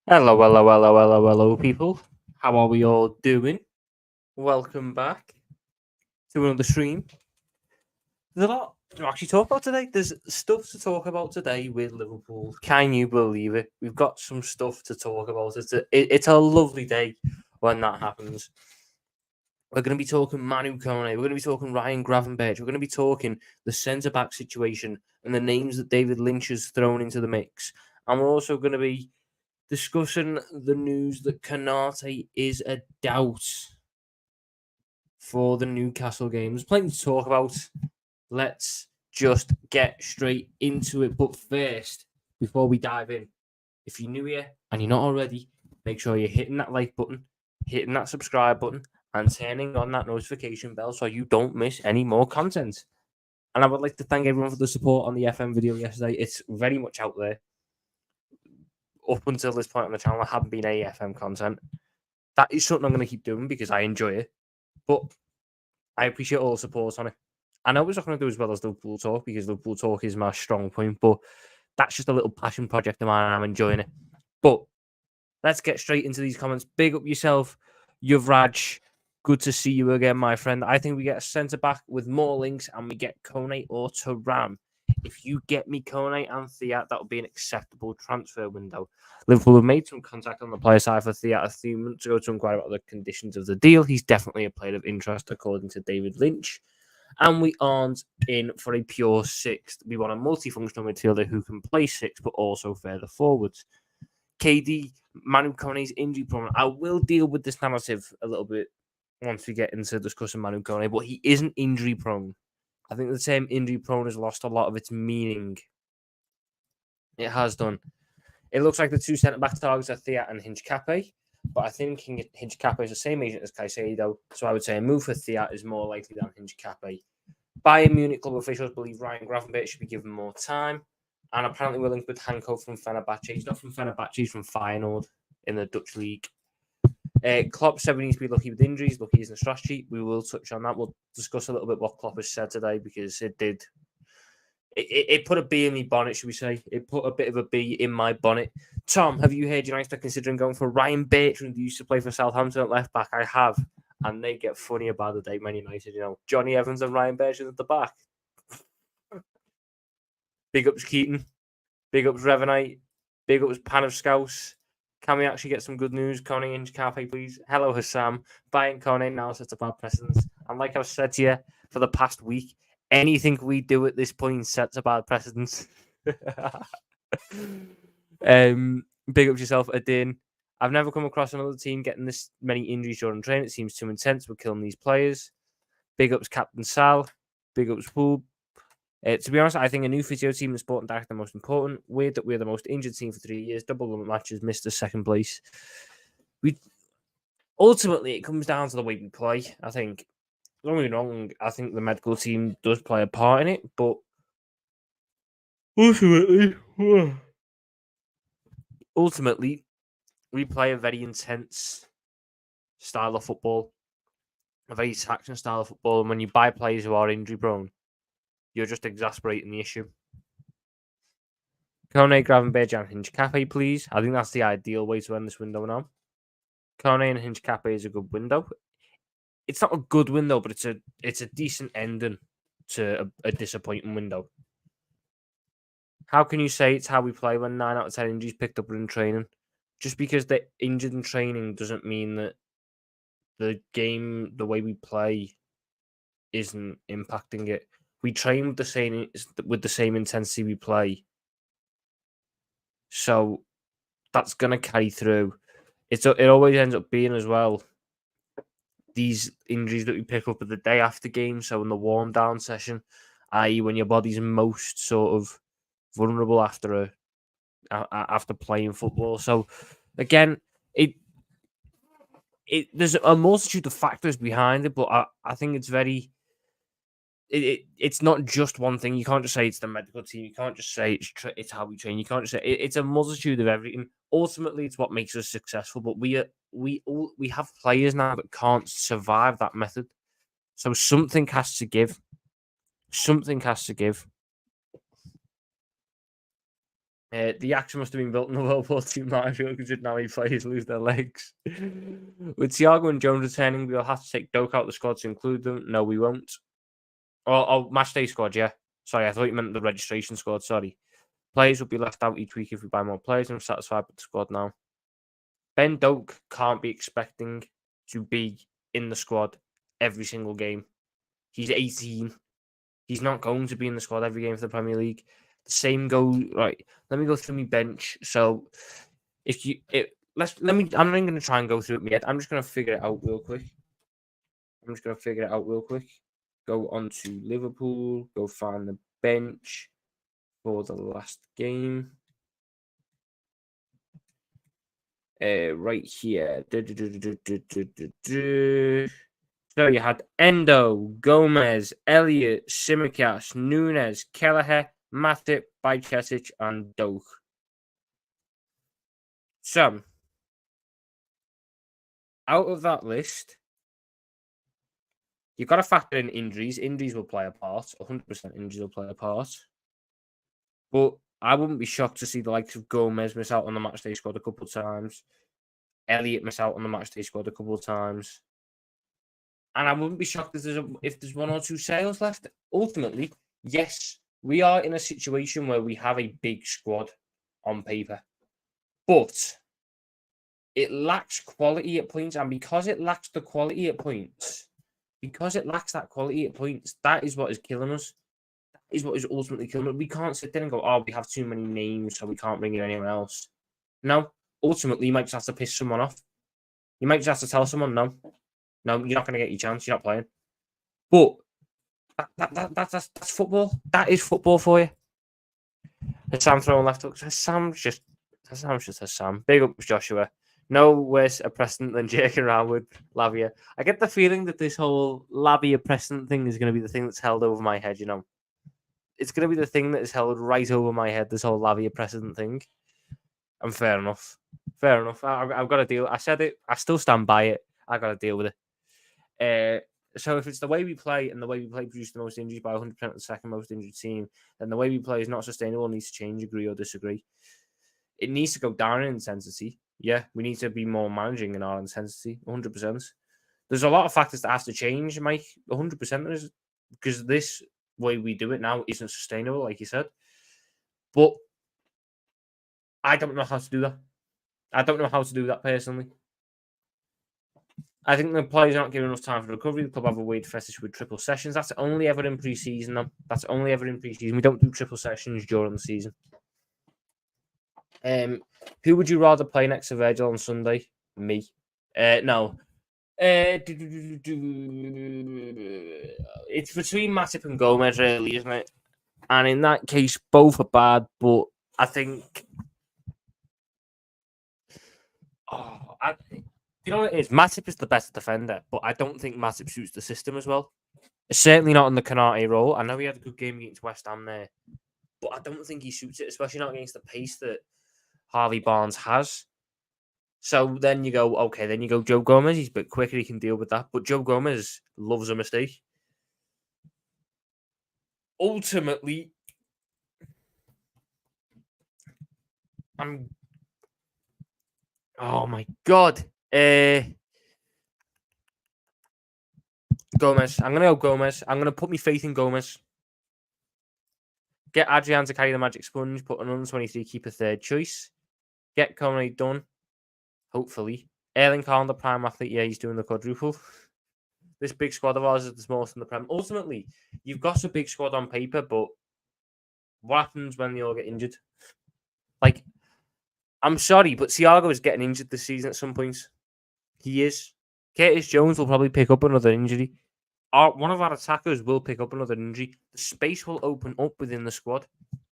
Hello, hello, hello, hello, hello, people. How are we all doing? Welcome back to another stream. There's a lot to actually talk about today. There's stuff to talk about today with Liverpool. Can you believe it? We've got some stuff to talk about. It's a lovely day when that happens. We're going to be talking Manu, Kone. We're going to be talking Ryan Gravenberch. We're going to be talking the centre-back situation and the names that David Lynch has thrown into the mix. And we're also going to be discussing the news that Konate is a doubt for the Newcastle game. There's plenty to talk about. Let's just get straight into it. But first, before we dive in, if you're new here and you're not already, make sure you're hitting that like button, hitting that subscribe button, and turning on that notification bell so you don't miss any more content. And I would like to thank everyone for the support on the FM video yesterday. It's very much out there. Up until this point on the channel, I haven't been any FM content. That is something I'm going to keep doing because I enjoy it. But I appreciate all the support on it. I know it's not going to do as well as Liverpool Talk because Liverpool Talk is my strong point, but that's just a little passion project of mine and I'm enjoying it. But let's get straight into these comments. Big up yourself, Yuvraj. Good to see you again, my friend. I think we get a centre-back with more links and we get Kone or Thuram. If you get me Kone and Thiat, that would be an acceptable transfer window. Liverpool have made some contact on the player side for Thiat a few months ago to inquire about the conditions of the deal. He's definitely a player of interest, according to David Lynch. And we aren't in for a pure sixth. We want a multifunctional midfielder who can play six, but also further forwards. KD, Manu Kone's injury prone. I will deal with this narrative a little bit once we get into discussing Manu Kone, but he isn't injury prone. I think the term injury prone has lost a lot of its meaning. It has done. It looks like the two centre-back targets are Thiat and Hinchcape, but I think Hinchcape is the same agent as Caicedo, so I would say a move for Thiat is more likely than Hinchcape. Bayern Munich club officials believe Ryan Gravenberch should be given more time, and apparently we're linked with Hanko from Fenerbahce. He's not from Fenerbahce, he's from Feyenoord in the Dutch league. Klopp said we need to be lucky with injuries. Lucky isn't a strategy. We will touch on that. We'll discuss a little bit what Klopp has said today because it did. It put a bee in my bonnet, should we say? It put a bit of a bee in my bonnet. Tom, have you heard United are considering going for Ryan Bertrand, who used to play for Southampton at left back? I have, and they get funny about the day. Man United, Johnny Evans and Ryan Bertrand at the back. Big ups Keaton, big ups Revenite, big ups Pan of Scouse. Can we actually get some good news? Kone and Carpe, please. Hello, Hassam. Buying Kone now sets a bad precedence. And like I've said to you for the past week, anything we do at this point sets a bad precedence. Big up yourself, Adin. I've never come across another team getting this many injuries during training. It seems too intense. We're killing these players. Big ups, Captain Sal. Big ups, Woob. To be honest, I think a new physio team and Sporting Director are the most important. Weird that we're the most injured team for 3 years. Double matches, missed the second place. Ultimately, it comes down to the way we play. I think, don't get me wrong, I think the medical team does play a part in it, but ultimately, we play a very intense style of football, a very taxing style of football. And when you buy players who are injury prone, you're just exasperating the issue. Kone, Gravenberch, and Hinchcape, please. I think that's the ideal way to end this window now. Kone and Hinchcape is a good window. It's not a good window, but it's a decent ending to a disappointing window. How can you say it's how we play when 9 out of 10 injuries picked up in training? Just because they're injured in training doesn't mean that the game, the way we play, isn't impacting it. We train with the same intensity we play, so that's gonna carry through. It always ends up being as well these injuries that we pick up at the day after game. So in the warm down session, i.e., when your body's most sort of vulnerable after playing football. So again, there's a multitude of factors behind it, but I think it's very. It's not just one thing. You can't just say it's the medical team. You can't just say it's how we train. You can't just say it's a multitude of everything. Ultimately, it's what makes us successful. But we have players now that can't survive that method. So something has to give. Something has to give. The action must have been built in the World War II Midfield considering how many players lose their legs. With Thiago and Jones returning, we'll have to take Doak out of the squad to include them. No, we won't. Oh, match day squad, yeah. Sorry, I thought you meant the registration squad. Sorry. Players will be left out each week if we buy more players. I'm satisfied with the squad now. Ben Doak can't be expecting to be in the squad every single game. He's 18. He's not going to be in the squad every game for the Premier League. The same goes right. Let me go through my bench. So if you let me, I'm not going to try and go through it yet. I'm just going to figure it out real quick. Go on to Liverpool. Go find the bench for the last game. Right here. So you had Endo, Gomez, Elliott, Simicast, Nunes, Kelleher, Matip, Bajcetic, and Doak. So, out of that list, you've got to factor in injuries. Injuries will play a part. 100% injuries will play a part. But I wouldn't be shocked to see the likes of Gomez miss out on the matchday squad a couple of times. Elliott miss out on the matchday squad a couple of times. And I wouldn't be shocked if there's one or two sales left. Ultimately, yes, we are in a situation where we have a big squad on paper. But it lacks quality at points. And because it lacks the quality at points, that is what is killing us. That is what is ultimately killing us. We can't sit there and go, oh, we have too many names, so we can't bring in anyone else. No, ultimately, you might just have to piss someone off. You might just have to tell someone, no, you're not going to get your chance. You're not playing. But that's football. That is football for you. Sam throwing left hook. Sam's just Sam. Big up Joshua. No worse a precedent than jerking around with Lavia. I get the feeling that this whole Lavia precedent thing is going to be the thing that's held over my head, you know. It's going to be the thing that is held right over my head, this whole Lavia precedent thing. And fair enough. I've got to deal. I said it. I still stand by it. I got to deal with it. So if it's the way we play and the way we play produce the most injuries by 100% of the second most injured team, then the way we play is not sustainable and needs to change, agree or disagree. It needs to go down in intensity. Yeah, we need to be more managing in our intensity, 100%. There's a lot of factors that have to change, Mike, 100%, because this way we do it now isn't sustainable, like you said. But I don't know how to do that. I don't know how to do that personally. I think the players aren't given enough time for recovery. The club have a weird fetish with triple sessions. That's only ever in pre-season, though. We don't do triple sessions during the season. Who would you rather play next to Virgil on Sunday? Me. No. It's between Matip and Gomez, really, isn't it? And in that case, both are bad, but I think... you know what it is? Matip is the best defender, but I don't think Matip suits the system as well. Certainly not in the Konate role. I know he had a good game against West Ham there, but I don't think he suits it, especially not against the pace that Harvey Barnes has. So then you go, okay, then you go Joe Gomez. He's a bit quicker. He can deal with that. But Joe Gomez loves a mistake. Ultimately, oh my God. Gomez. I'm going to go Gomez. I'm going to put my faith in Gomez. Get Adrian to carry the magic sponge. Put an under 23 keeper third choice. Get Kone done. Hopefully. Erling Haaland, the prime athlete. Yeah, he's doing the quadruple. This big squad of ours is the smallest in the Prem. Ultimately, you've got a big squad on paper, but what happens when they all get injured? Like, I'm sorry, but Thiago is getting injured this season at some points. He is. Curtis Jones will probably pick up another injury. One of our attackers will pick up another injury. The space will open up within the squad.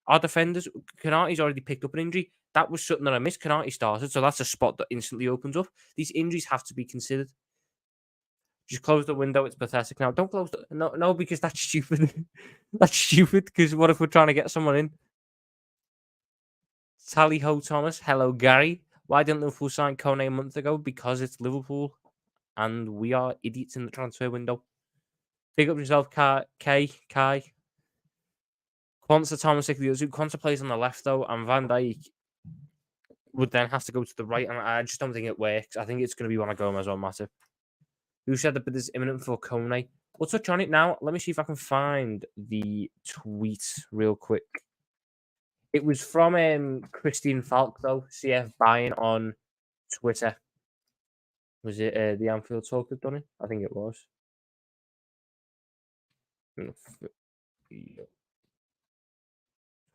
Our defenders, Konate's already picked up an injury. That was something that I missed. Konate started, so that's a spot that instantly opens up. These injuries have to be considered. Just close the window. It's pathetic now. Don't close the... No, because that's stupid. That's stupid, because what if we're trying to get someone in? Tally Ho Thomas. Hello, Gary. Why didn't Liverpool sign Kone a month ago? Because it's Liverpool, and we are idiots in the transfer window. Pick up yourself, Kai. Quanta, Thomas, the other two. Quanta plays on the left, though, and Van Dijk would then have to go to the right, and I just don't think it works. I think it's going to be one of Gomez or Matip. Who said that this is imminent for Kone? We'll touch on it now. Let me see if I can find the tweet real quick. It was from Christian Falk, though, CF Bayern on Twitter. Was it the Anfield Talk that done it? I think it was.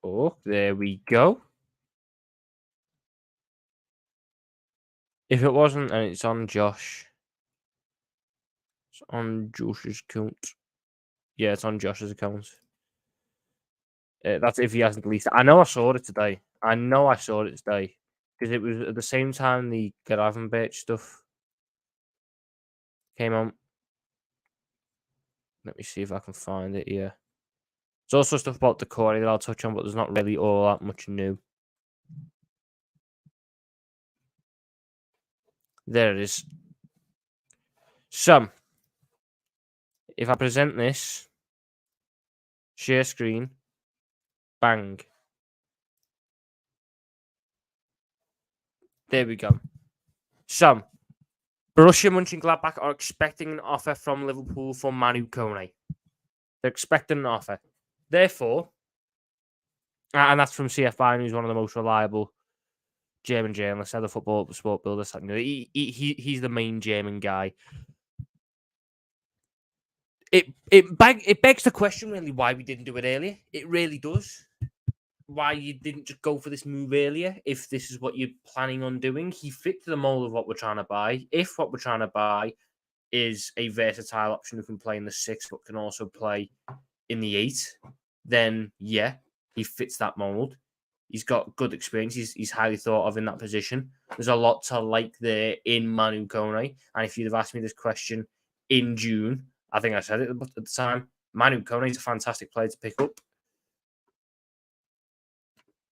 Oh, there we go. If it wasn't, and it's on Josh. It's on Josh's account. Yeah, it's on Josh's account. That's if he hasn't deleted it. I know I saw it today. Because it was at the same time the Gravenberch stuff came on. Let me see if I can find it here. There's also stuff about the Corey that I'll touch on, but there's not really all that much new. There it is. So, if I present this, share screen, bang. There we go. So, Borussia Mönchengladbach are expecting an offer from Liverpool for Manu Kone. They're expecting an offer. Therefore, and that's from CF Bayern, who's one of the most reliable German journalists, other football sport builders. He's the main German guy. It begs the question, really, why we didn't do it earlier. It really does. Why you didn't just go for this move earlier if this is what you're planning on doing. He fits the mold of what we're trying to buy. If what we're trying to buy is a versatile option who can play in the 6 but can also play in the 8, then yeah, he fits that mold. He's got good experience. He's highly thought of in that position. There's a lot to like there in Manu Kone. And if you'd have asked me this question in June, I think I said it at the time, Manu Kone is a fantastic player to pick up.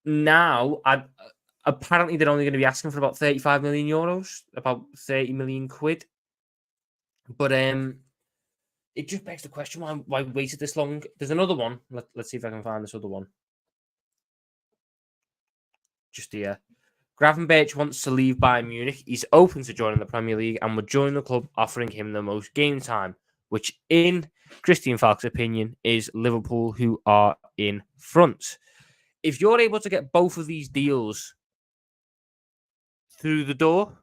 Now, apparently they're only going to be asking for about 35 million euros, about 30 million quid. But it just begs the question why we waited this long. There's another one. Let's see if I can find this other one. Just here. Gravenberch wants to leave Bayern Munich. He's open to joining the Premier League and would join the club offering him the most game time, which in Christian Falk's opinion is Liverpool, who are in front. If you're able to get both of these deals through the door,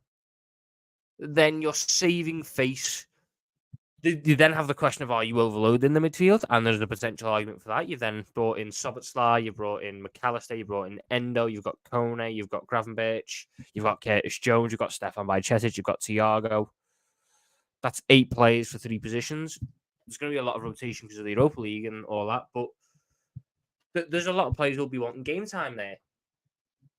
then you're saving face. You then have the question of, are you overloading the midfield? And there's a potential argument for that. You've then brought in Szoboszlai, you've brought in McAllister, you've brought in Endo, you've got Kone, you've got Gravenberch, you've got Curtis Jones, you've got Stefan Bajcetic, you've got Thiago. That's 8 players for 3 positions. There's going to be a lot of rotation because of the Europa League and all that, but there's a lot of players who'll be wanting game time there.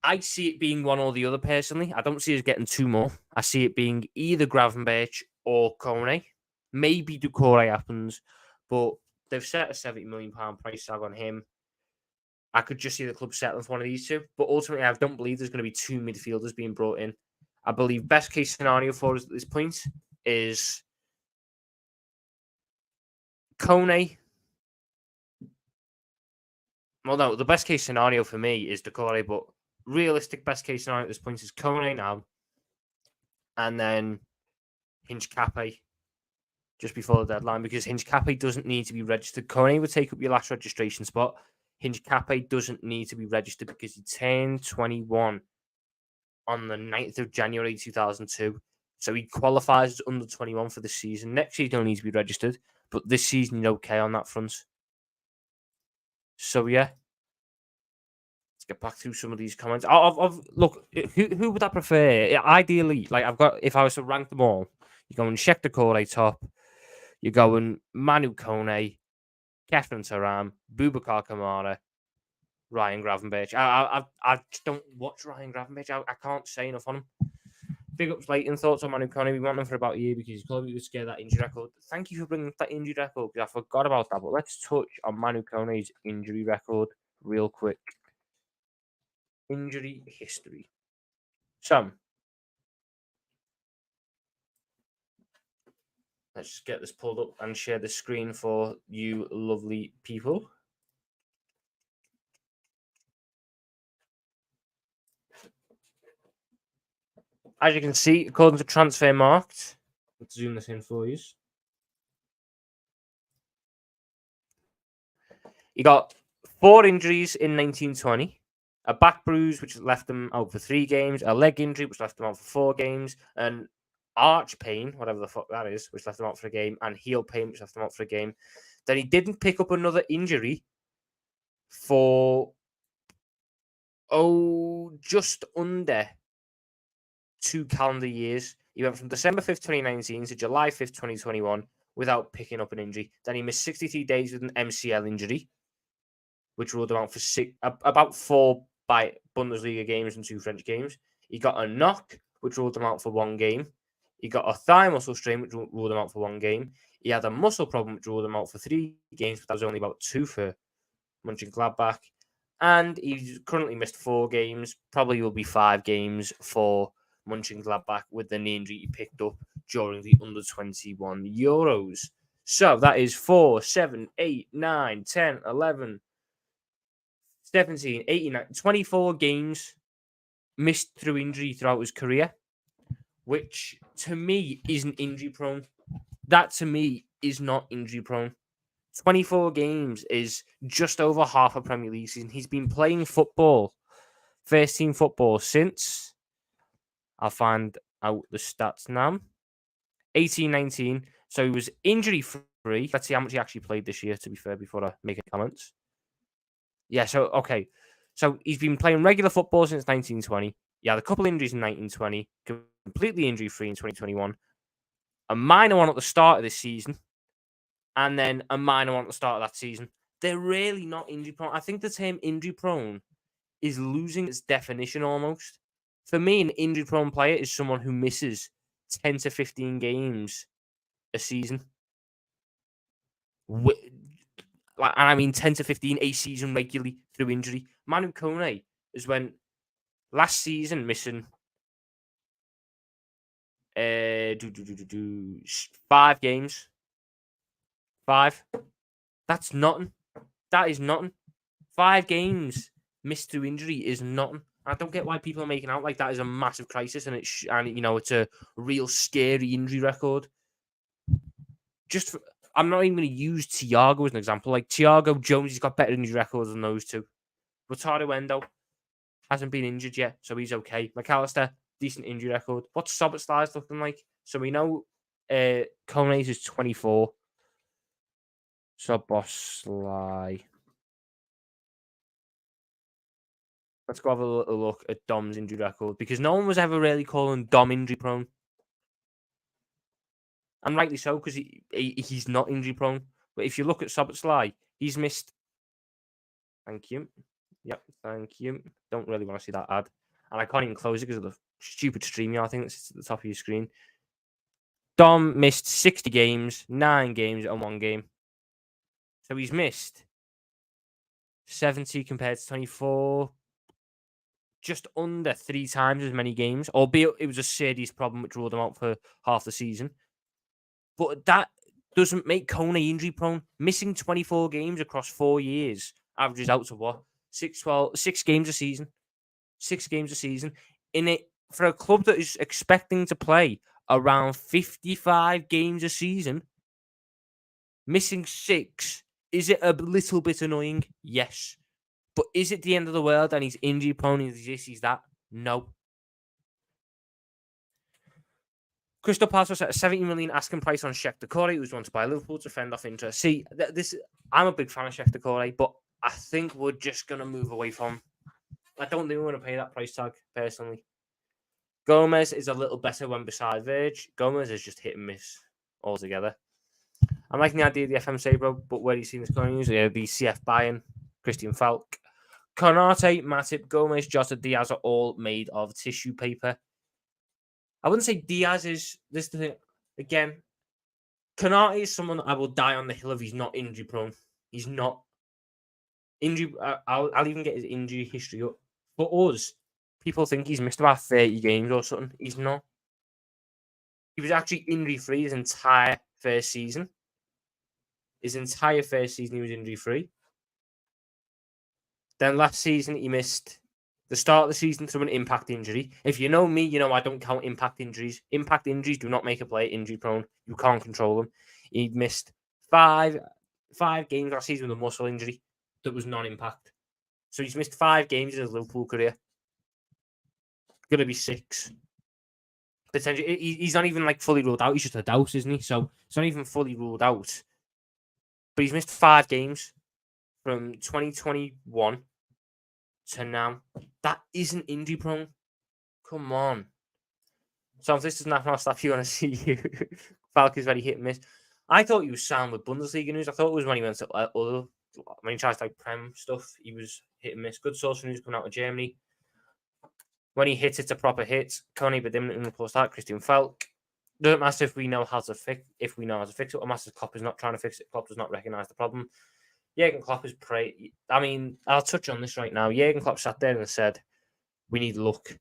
I see it being one or the other personally. I don't see us getting 2 more. I see it being either Gravenberch or Kone. Maybe Doucouré happens, but they've set a £70 million price tag on him. I could just see the club settling for one of these 2, but ultimately I don't believe there's going to be 2 midfielders being brought in. I believe best case scenario for us at this point is Kone. Well, no, the best case scenario for me is Doucouré, but realistic best case scenario at this point is Kone now, and then Hincapié just before the deadline, because Hincapié doesn't need to be registered. Kone would take up your last registration spot. Hincapié doesn't need to be registered because he turned 21 on the 9th of January 2002. So he qualifies as under 21 for the season. Next season, he'll need to be registered, but this season, he's okay on that front. So, yeah. Let's get back through some of these comments. Look, who would I prefer? Ideally, like if I was to rank them all, you go and check the Doucouré top. You're going Manu Kone, Kefren Turam, Boubacar Kamara, Ryan Gravenberch. I just don't watch Ryan Gravenberch. I can't say enough on him. Big ups, Leighton. Thoughts on Manu Kone? We want him for about a year because he's probably scared that injury record. Thank you for bringing up that injury record because I forgot about that. But let's touch on Manu Kone's injury record real quick. Injury history. So, let's just get this pulled up and share the screen for you lovely people. As you can see, according to Transfermarkt, let's zoom this in for you. He got 4 injuries in 1920. A back bruise, which left him out for 3 games. A leg injury, which left him out for 4 games. An arch pain, whatever the fuck that is, which left him out for a game. And heel pain, which left him out for a game. Then he didn't pick up another injury for, just under 2 calendar years. He went from December 5th, 2019 to July 5th, 2021 without picking up an injury. Then he missed 63 days with an MCL injury, which ruled him out for about 4 by Bundesliga games and 2 French games. He got a knock, which ruled him out for 1 game. He got a thigh muscle strain, which ruled him out for 1 game. He had a muscle problem, which ruled him out for 3 games, but that was only about 2 for Mönchengladbach. And he's currently missed 4 games. Probably will be 5 games for Mönchengladbach with the knee injury he picked up during the under-21 Euros. So that is 4, 7, 8, 9, 10, 11, 17, 18, 24 games missed through injury throughout his career, which to me isn't injury prone. That to me is not injury prone. 24 games is just over half a Premier League season. He's been playing football, first team football, since, I'll find out the stats now, 18-19. So he was injury free. Let's see how much he actually played this year, to be fair, before I make any comments. Yeah, so, okay. So he's been playing regular football since 1920. He had a couple injuries in 1920, completely injury free in 2021, a minor one at the start of this season, and then a minor one at the start of that season. They're really not injury prone. I think the term injury prone is losing its definition almost. For me, an injury prone player is someone who misses 10 to 15 games a season. And I mean 10 to 15 a season regularly through injury. Manu Kone is when last season missing 5 games. 5. That's nothing. That is nothing. 5 games missed through injury is nothing. I don't get why people are making out like that is a massive crisis and it's a real scary injury record. I'm not even going to use Thiago as an example. Like Thiago Jones, he's got better injury records than those two. Ricardo Endo hasn't been injured yet, so he's okay. McAllister, decent injury record. What's Szoboszlai's looking like? So we know Kone's is 24. Szoboszlai. Let's go have a little look at Dom's injury record, because no one was ever really calling Dom injury prone. And rightly so, because he's not injury prone. But if you look at Szoboszlai, he's missed. Thank you. Yep, thank you. Don't really want to see that ad. And I can't even close it because of the stupid StreamYard thing that's at the top of your screen. Dom missed 60 games, 9 games, and 1 game. So he's missed 70 compared to 24. Just under 3 times as many games, albeit it was a serious problem which ruled him out for half the season. But that doesn't make Kone injury prone. Missing 24 games across 4 years averages out to what? 6 games a season. 6 games a season. In it, for a club that is expecting to play around 55 games a season, missing 6, is it a little bit annoying? Yes. But is it the end of the world and he's injury prone and he's that? No. Crystal Palace was at a 70 million asking price on Shekhtar Kore, who was wanted by Liverpool to fend off interest. See, I'm a big fan of Shekhtar Kore, but I think we're just going to move away from. I don't think we're going to pay that price tag, personally. Gomez is a little better when beside Verge. Gomez is just hit and miss altogether. I'm liking the idea of the FM Sabro, but where do you see this going? Usually the CF Bayern, Christian Falk. Konate, Matip, Gomez, Jota, Diaz are all made of tissue paper. I wouldn't say Diaz is this the thing. Again, Konate is someone I will die on the hill if he's not injury prone. He's not injury. I'll even get his injury history up. For us, people think he's missed about 30 games or something. He's not. He was actually injury free his entire first season. His entire first season he was injury free. Then last season he missed The start of the season through an impact injury. If you know me, you know I don't count impact injuries. Impact injuries do not make a player injury prone. You can't control them. He missed five games last season with a muscle injury that was non-impact. So he's missed 5 games in his Liverpool career. Going to be 6. Potentially, he's not even like fully ruled out. He's just a doubt, isn't he? So it's not even fully ruled out. But he's missed 5 games from 2021 to now. That isn't injury prone. Come on. So if this doesn't happen, I'll stop you want to see you. Falcon's very hit and miss. I thought he was sound with Bundesliga news. I thought it was when he went to when he tries like Prem stuff, he was hit and miss. Good source of news coming out of Germany. When he hits, it's a proper hit. Kone but imminent reports that Christian Falk. Doesn't matter if we know how to fix it. What matters, Klopp is not trying to fix it. Klopp does not recognise the problem. Jurgen Klopp is I mean, I'll touch on this right now. Jurgen Klopp sat there and said, "We need luck."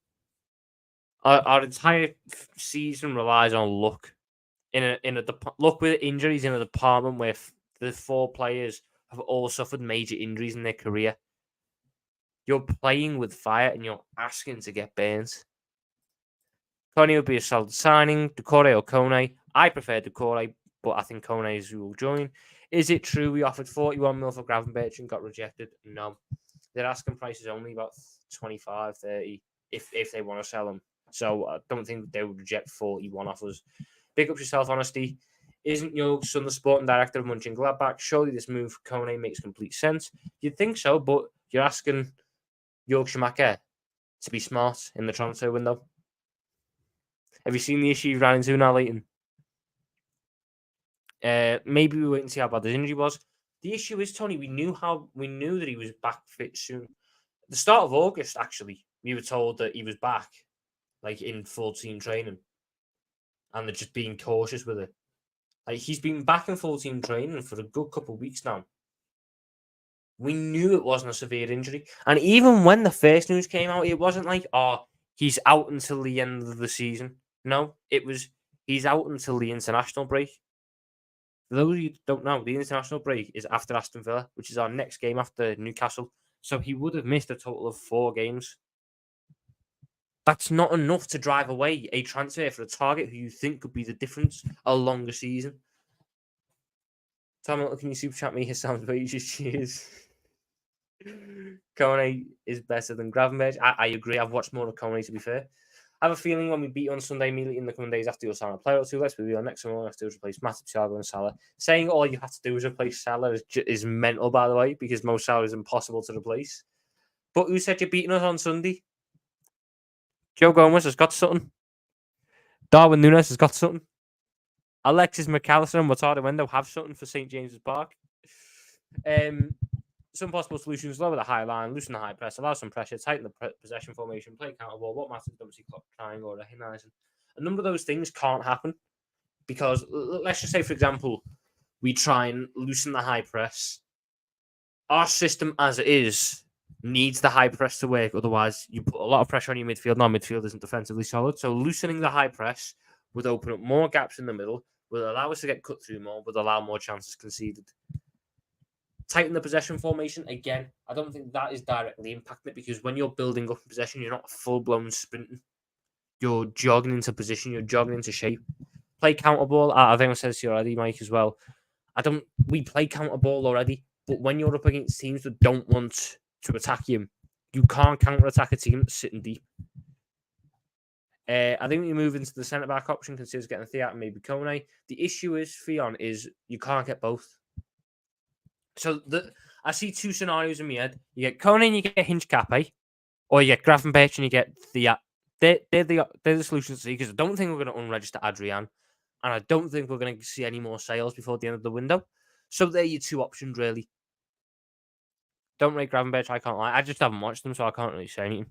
Our entire season relies on luck. Luck with injuries in a department where the 4 players have all suffered major injuries in their career. You're playing with fire and you're asking to get burns. Kone would be a solid signing. Decore or Kone. I prefer Decore, but I think Kone is who will join. Is it true we offered 41 mil for Gravenberch and got rejected? No. Their asking price is only about 25, 30 if they want to sell him. So I don't think they would reject 41 offers. Pick up yourself, honesty. Isn't your son the sporting director of Mönchengladbach? Surely this move for Kone makes complete sense. You'd think so, but you're asking Jörg Schumacher to be smart in the transfer window. Have you seen the issue you ran into now, Leighton? Maybe we wait and see how bad the injury was. The issue is, Tony, we knew that he was back fit soon. At the start of August, actually, we were told that he was back, like in full team training, and they're just being cautious with it. Like he's been back in full team training for a good couple of weeks now. We knew it wasn't a severe injury, and even when the first news came out, it wasn't like, "Oh, he's out until the end of the season." No, it was he's out until the international break. For those of you who don't know, the international break is after Aston Villa, which is our next game after Newcastle. So he would have missed a total of 4 games. That's not enough to drive away a transfer for a target who you think could be the difference a longer season. Tom, can you super chat me? His sounds wages. Cheers. Kone is better than Gravenberch. I agree. I've watched more of Kone, to be fair. I have a feeling when we beat on Sunday, immediately in the coming days after you'll sign a player or two, let's be real. Next one, all you have to do is replace Matip, Thiago, and Salah. Saying all you have to do is replace Salah is mental, by the way, because Mo Salah is impossible to replace. But who said you're beating us on Sunday? Joe Gomez has got something. Darwin Núñez has got something. Alexis McAllister and Wataru Endo have something for St. James's Park. Some possible solutions: lower the high line, loosen the high press, allow some pressure, tighten the possession formation, play counter ball. What matters? Don't see Klopp trying or recognising. A number of those things can't happen because let's just say, for example, we try and loosen the high press. Our system, as it is, needs the high press to work. Otherwise, you put a lot of pressure on your midfield. Now, midfield isn't defensively solid, so loosening the high press would open up more gaps in the middle, will allow us to get cut through more, would allow more chances conceded. Tighten the possession formation. Again, I don't think that is directly impacting it because when you're building up in possession, you're not full-blown sprinting. You're jogging into position. You're jogging into shape. Play counter ball. I think I said this to you already, Mike, as well. We play counter ball already, but when you're up against teams that don't want to attack you can't counter-attack a team that's sitting deep. I think we move into the centre-back option, considers getting Thiago and maybe Kone. The issue is, Fionn, is you can't get both. So I see 2 scenarios in my head. You get Kone and you get Hinchcape, or you get Gravenberch and you get Thea. They're the solutions to see because I don't think we're going to unregister Adrian, and I don't think we're going to see any more sales before the end of the window. So they're your 2 options, really. Don't rate Gravenberch, I can't lie. I just haven't watched them, so I can't really say anything.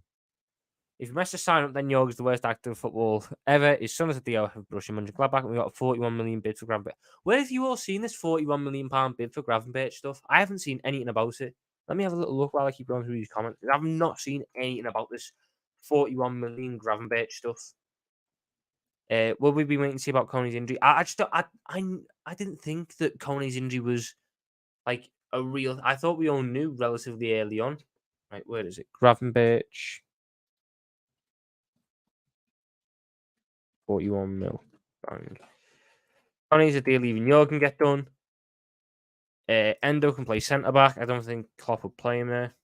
If you mess to sign up, then Jorg is the worst actor in football ever. His son is at the Borussia Mönchengladbach, and we got a 41 million bid for Gravenberch. Where have you all seen this 41 million pound bid for Gravenberch stuff? I haven't seen anything about it. Let me have a little look while I keep going through these comments. I've not seen anything about this 41 million Gravenberch stuff. Will we be waiting to see about Kone's injury? I didn't think that Kone's injury was like a real. I thought we all knew relatively early on, Right, where is it? Gravenberch. 41 mil. Bang. Kone's a deal even Yo can get done. Endo can play centre back. I don't think Klopp would play him there.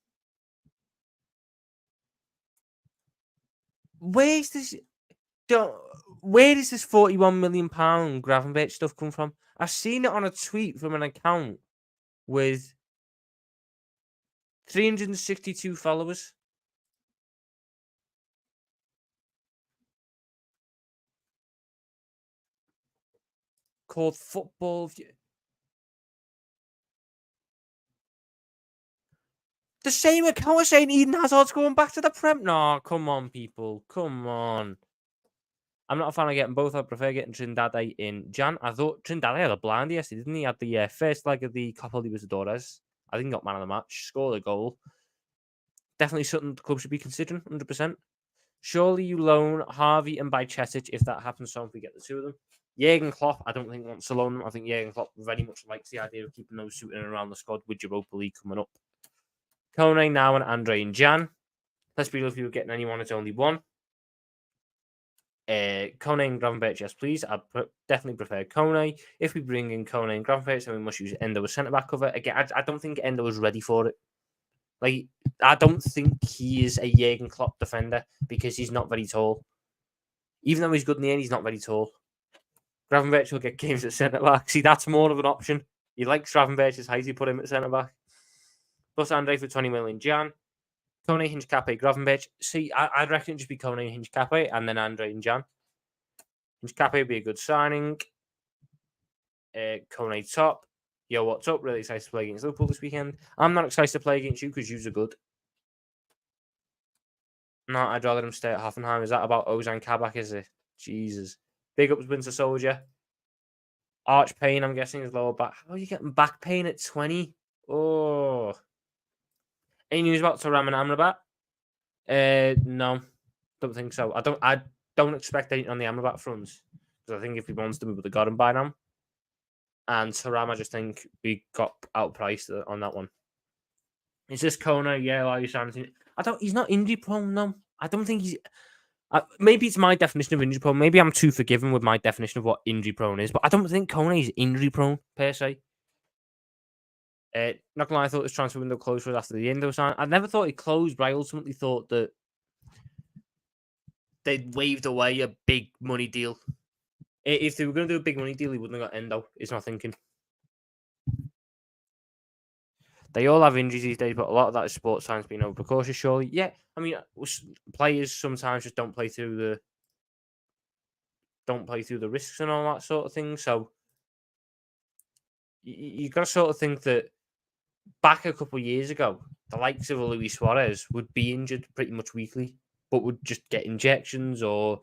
Where's this? Where does this £41 million Gravenberch stuff come from? I've seen it on a tweet from an account with 362 followers. Called Football. The same account was saying Eden Hazard's going back to the Prem. No, come on, people. Come on. I'm not a fan of getting both. I prefer getting Trindade in Jan. I thought Trindade had a blind yesterday, didn't he? At the first leg of the Copa Libertadores. I think he got man of the match, scored a goal. Definitely something the club should be considering, 100%. Surely you loan Harvey and Bajcetic if that happens, so if we get the two of them. Jurgen Klopp, I don't think wants to loan them. I think Jurgen Klopp very much likes the idea of keeping those two in and around the squad with Europa League coming up. Kone now and Andre and Jan. Let's be real, if you were getting anyone, it's only one. Kone and Gravenberch, yes, please. I definitely prefer Kone. If we bring in Kone and Gravenberch, then we must use Endo as centre back cover. Again, I don't think Endo is ready for it. Like, I don't think he is a Jurgen Klopp defender because he's not very tall. Even though he's good in the end, he's not very tall. Gravenberch will get games at centre back. See, that's more of an option. He likes Gravenberch's height, you put him at centre back. Plus Andre for 20 million Jan. Kone, Hinge, Cape, Gravenberch. See, I'd reckon it'd just be Kone, Hinge, Cape, and then Andre and Jan. Hinge, Cape would be a good signing. Kone top. Yo, what's up? Really excited to play against Liverpool this weekend. I'm not excited to play against you because you're good. No, I'd rather him stay at Hoffenheim. Is that about Ozan Kabak, is it? Jesus. Big ups, Winter Soldier. Arch pain, I'm guessing, is lower back. How are you getting back pain at 20? Oh. Any news about Thuram and Amrabat? No. Don't think so. I don't expect anything on the Amrabat fronts. Because I think if he wants to, we would have got him by now. And Thuram, I just think we got outpriced on that one. Is this Kone? Yeah, why are you saying? He's not injury prone, no. I don't think he's. Maybe it's my definition of injury prone. Maybe I'm too forgiving with my definition of what injury prone is, but I don't think Kone is injury prone per se. Not gonna lie, I thought this transfer window closed for us after the Indo sign. I never thought it closed, but I ultimately thought that they'd waved away a big money deal. If they were going to do a big money deal, he wouldn't have got Endo. Is not thinking. They all have injuries these days, but a lot of that is sports science being overcautious, surely. Yeah, I mean, players sometimes just don't play through the risks and all that sort of thing. So you got to sort of think that back a couple of years ago, the likes of Luis Suarez would be injured pretty much weekly, but would just get injections or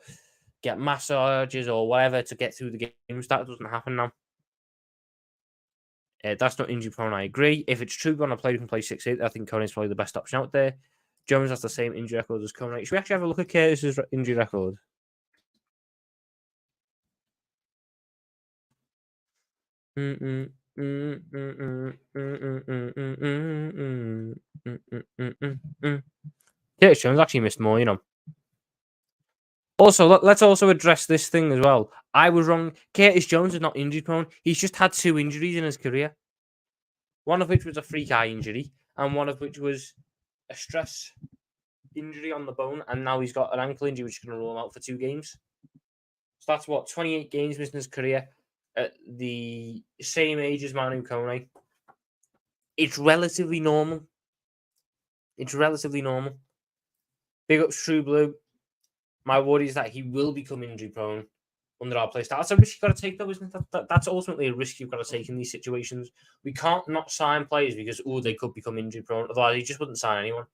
get massages or whatever to get through the games. That doesn't happen now. That's not injury prone, I agree. If it's true on a player who can play 6'8", I think Kone's probably the best option out there. Jones has the same injury record as Kone. Should we actually have a look at Curtis's injury record? Curtis Jones actually missed more, you know. Also, let's also address this thing as well. I was wrong. Curtis Jones is not injury prone. He's just had 2 injuries in his career. One of which was a freak eye injury, and one of which was a stress injury on the bone, and now he's got an ankle injury which is going to rule him out for 2 games. So that's 28 games missed in his career at the same age as Manu Kone. It's relatively normal. Big up True Blue. My worry is that he will become injury prone under our play style. That's a risk you've got to take, though, isn't it? That's ultimately a risk you've got to take in these situations. We can't not sign players because, they could become injury prone. Otherwise, he just wouldn't sign anyone.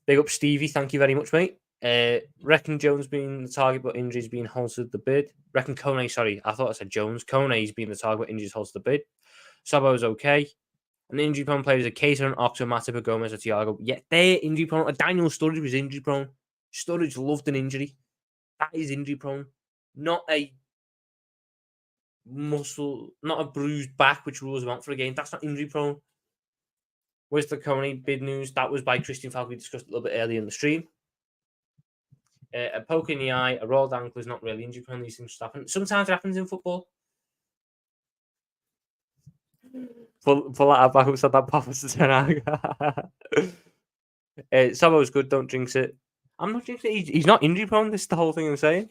Big up Stevie. Thank you very much, mate. Reckon Jones being the target, but injuries being halted the bid. Reckon Kone, sorry, I thought I said Jones. Kone's being the target, but injuries halted the bid. Sabo's okay. And the injury prone players are Cater and Oxo, Matip, Gomez, or Thiago. Yeah, they're injury prone. Daniel Sturridge was injury prone. Sturridge loved an injury. That is injury prone. Not a muscle, not a bruised back, which rules him out for a game. That's not injury prone. Was the Kone bid news? That was by Christian Falk. We discussed a little bit earlier in the stream. A poke in the eye, a rolled ankle is not really injury prone. These things happen. Sometimes it happens in football. Pull that up. I hope said that Papa Sabo's good. Don't jinx it. I'm not jinxing it. He's not injury prone. This is the whole thing I'm saying.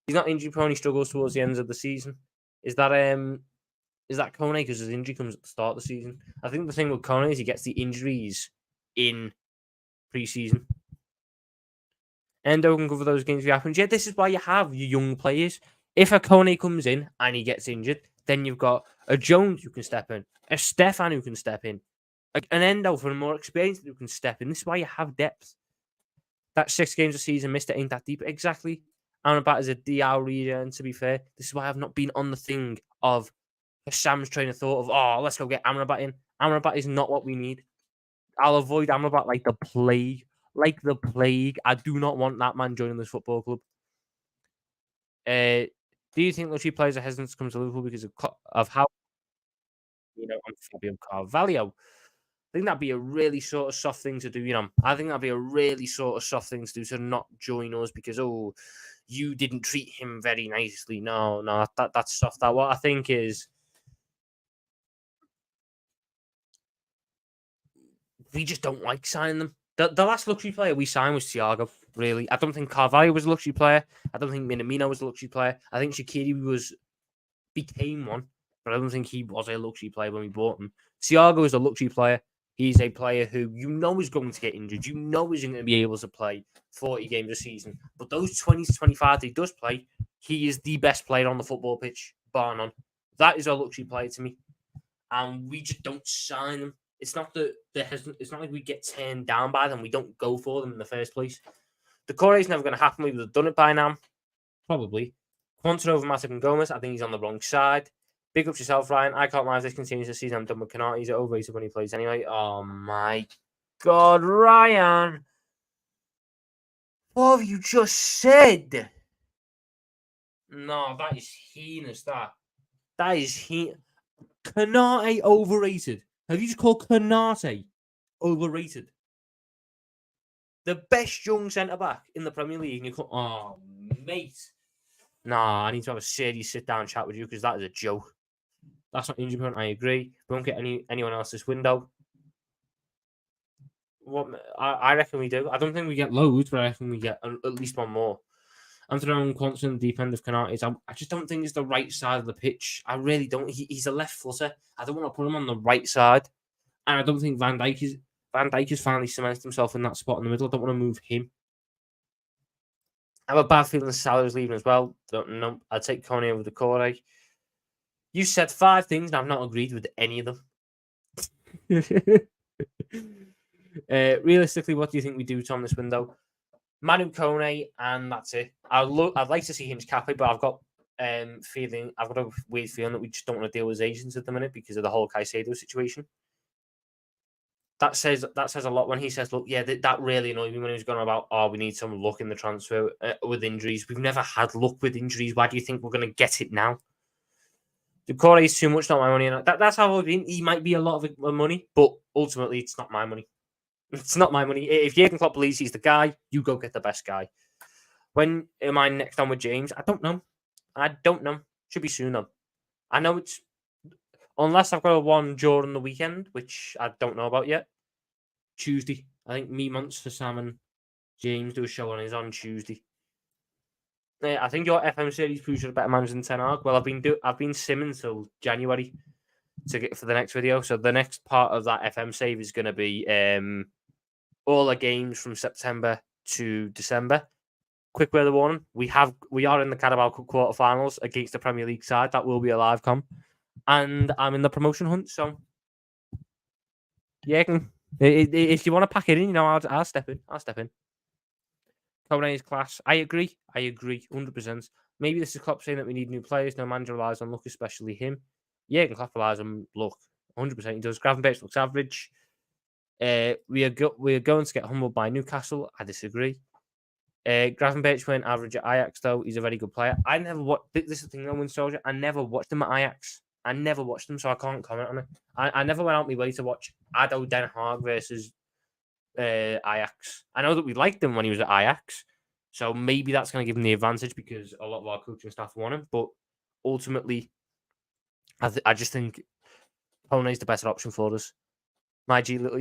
He's not injury prone. He struggles towards the ends of the season. Is that Kone? Because his injury comes at the start of the season. I think the thing with Kone is he gets the injuries in pre-season. Endo can cover those games if it happens. Yeah, this is why you have your young players. If a Kone comes in and he gets injured, then you've got a Jones who can step in, a Stefan who can step in, an Endo for a more experienced who can step in. This is why you have depth. That 6 games a season missed, it ain't that deep. Exactly. Amrabat is a DL reader, and to be fair, this is why I've not been on the thing of Sam's train of thought of, oh, let's go get Amrabat in. Amrabat is not what we need. I'll avoid Amrabat like the plague. Like the plague. I do not want that man joining this football club. Do you think luxury players are hesitant to come to Liverpool because of how, on Fabio Carvalho? I think that'd be a really sort of soft thing to do, I think that'd be a really sort of soft thing to do, to not join us because, you didn't treat him very nicely. No, that's soft. That what I think is, we just don't like signing them. The last luxury player we signed was Thiago, really. I don't think Carvalho was a luxury player. I don't think Minamino was a luxury player. I think Shaqiri became one, but I don't think he was a luxury player when we bought him. Thiago is a luxury player. He's a player who is going to get injured. Isn't going to be able to play 40 games a season. But those 20 to 25 that he does play, he is the best player on the football pitch, bar none. That is a luxury player to me. And we just don't sign them. It's not that it's not like we get turned down by them. We don't go for them in the first place. The Corey is never going to happen. We would have done it by now. Probably. Quanton over Matip and Gomez. I think he's on the wrong side. Big up to yourself, Ryan. I can't lie if this continues this season. I'm done with Canati. He's overrated when he plays anyway. Oh my God, Ryan. What have you just said? No, that is heinous, that. That is heinous. Canati overrated. Have you just called Canati overrated? The best young centre-back in the Premier League. And you call, oh, mate. Nah, I need to have a serious sit-down chat with you because that is a joke. That's not injury prone. I agree. We won't get anyone else this window. I reckon we do. I don't think we get loads, but I reckon we get at least one more. I'm throwing Quanton deep end of Canati. I just don't think it's the right side of the pitch. I really don't. He's a left footer. I don't want to put him on the right side. And I don't think Van Dijk has finally cemented himself in that spot in the middle. I don't want to move him. I have a bad feeling Salah's leaving as well. Don't know. I'd take Kone over the Corey. You said 5 things, and I've not agreed with any of them. Realistically, what do you think we do, Tom, this window? Manu, Kone, and that's it. I'd like to see Hinge Cafe, but I've got a weird feeling that we just don't want to deal with agents at the minute because of the whole Caicedo situation. That says a lot when he says, look, yeah, that really annoyed me when he was going about, we need some luck in the transfer with injuries. We've never had luck with injuries. Why do you think we're going to get it now? The Corey is too much, not my money. That's how I've been. He might be a lot of money, but ultimately, it's not my money. It's not my money. If Jurgen Klopp believes he's the guy, you go get the best guy. When am I next on with James? I don't know. Should be soon, though. I know it's... Unless I've got a one during the weekend, which I don't know about yet. Tuesday. I think me, Monster, Sam and James do a show on on Tuesday. I think your FM series proves you're a better manager than Ten Hag. Well, I've been simming till January to get for the next video. So the next part of that FM save is going to be all the games from September to December. Quick word of warning: we are in the Carabao Cup quarterfinals against the Premier League side. That will be a live com, and I'm in the promotion hunt. So yeah, if you want to pack it in, I'll step in. Kone is class. I agree. 100%. Maybe this is Klopp saying that we need new players. No manager relies on luck, especially him. Yeah, Klopp relies on luck. 100% he does. Gravenberch looks average. We are going to get humbled by Newcastle. I disagree. Gravenberch went average at Ajax, though. He's a very good player. This is the thing, no one soldier. I never watched him at Ajax. I never watched them, so I can't comment on it. I never went out my way to watch ADO Den Haag versus Ajax. I know that we liked him when he was at Ajax, so maybe that's going to give him the advantage because a lot of our coaching staff want him. But ultimately, I just think Kone is the better option for us. My G little,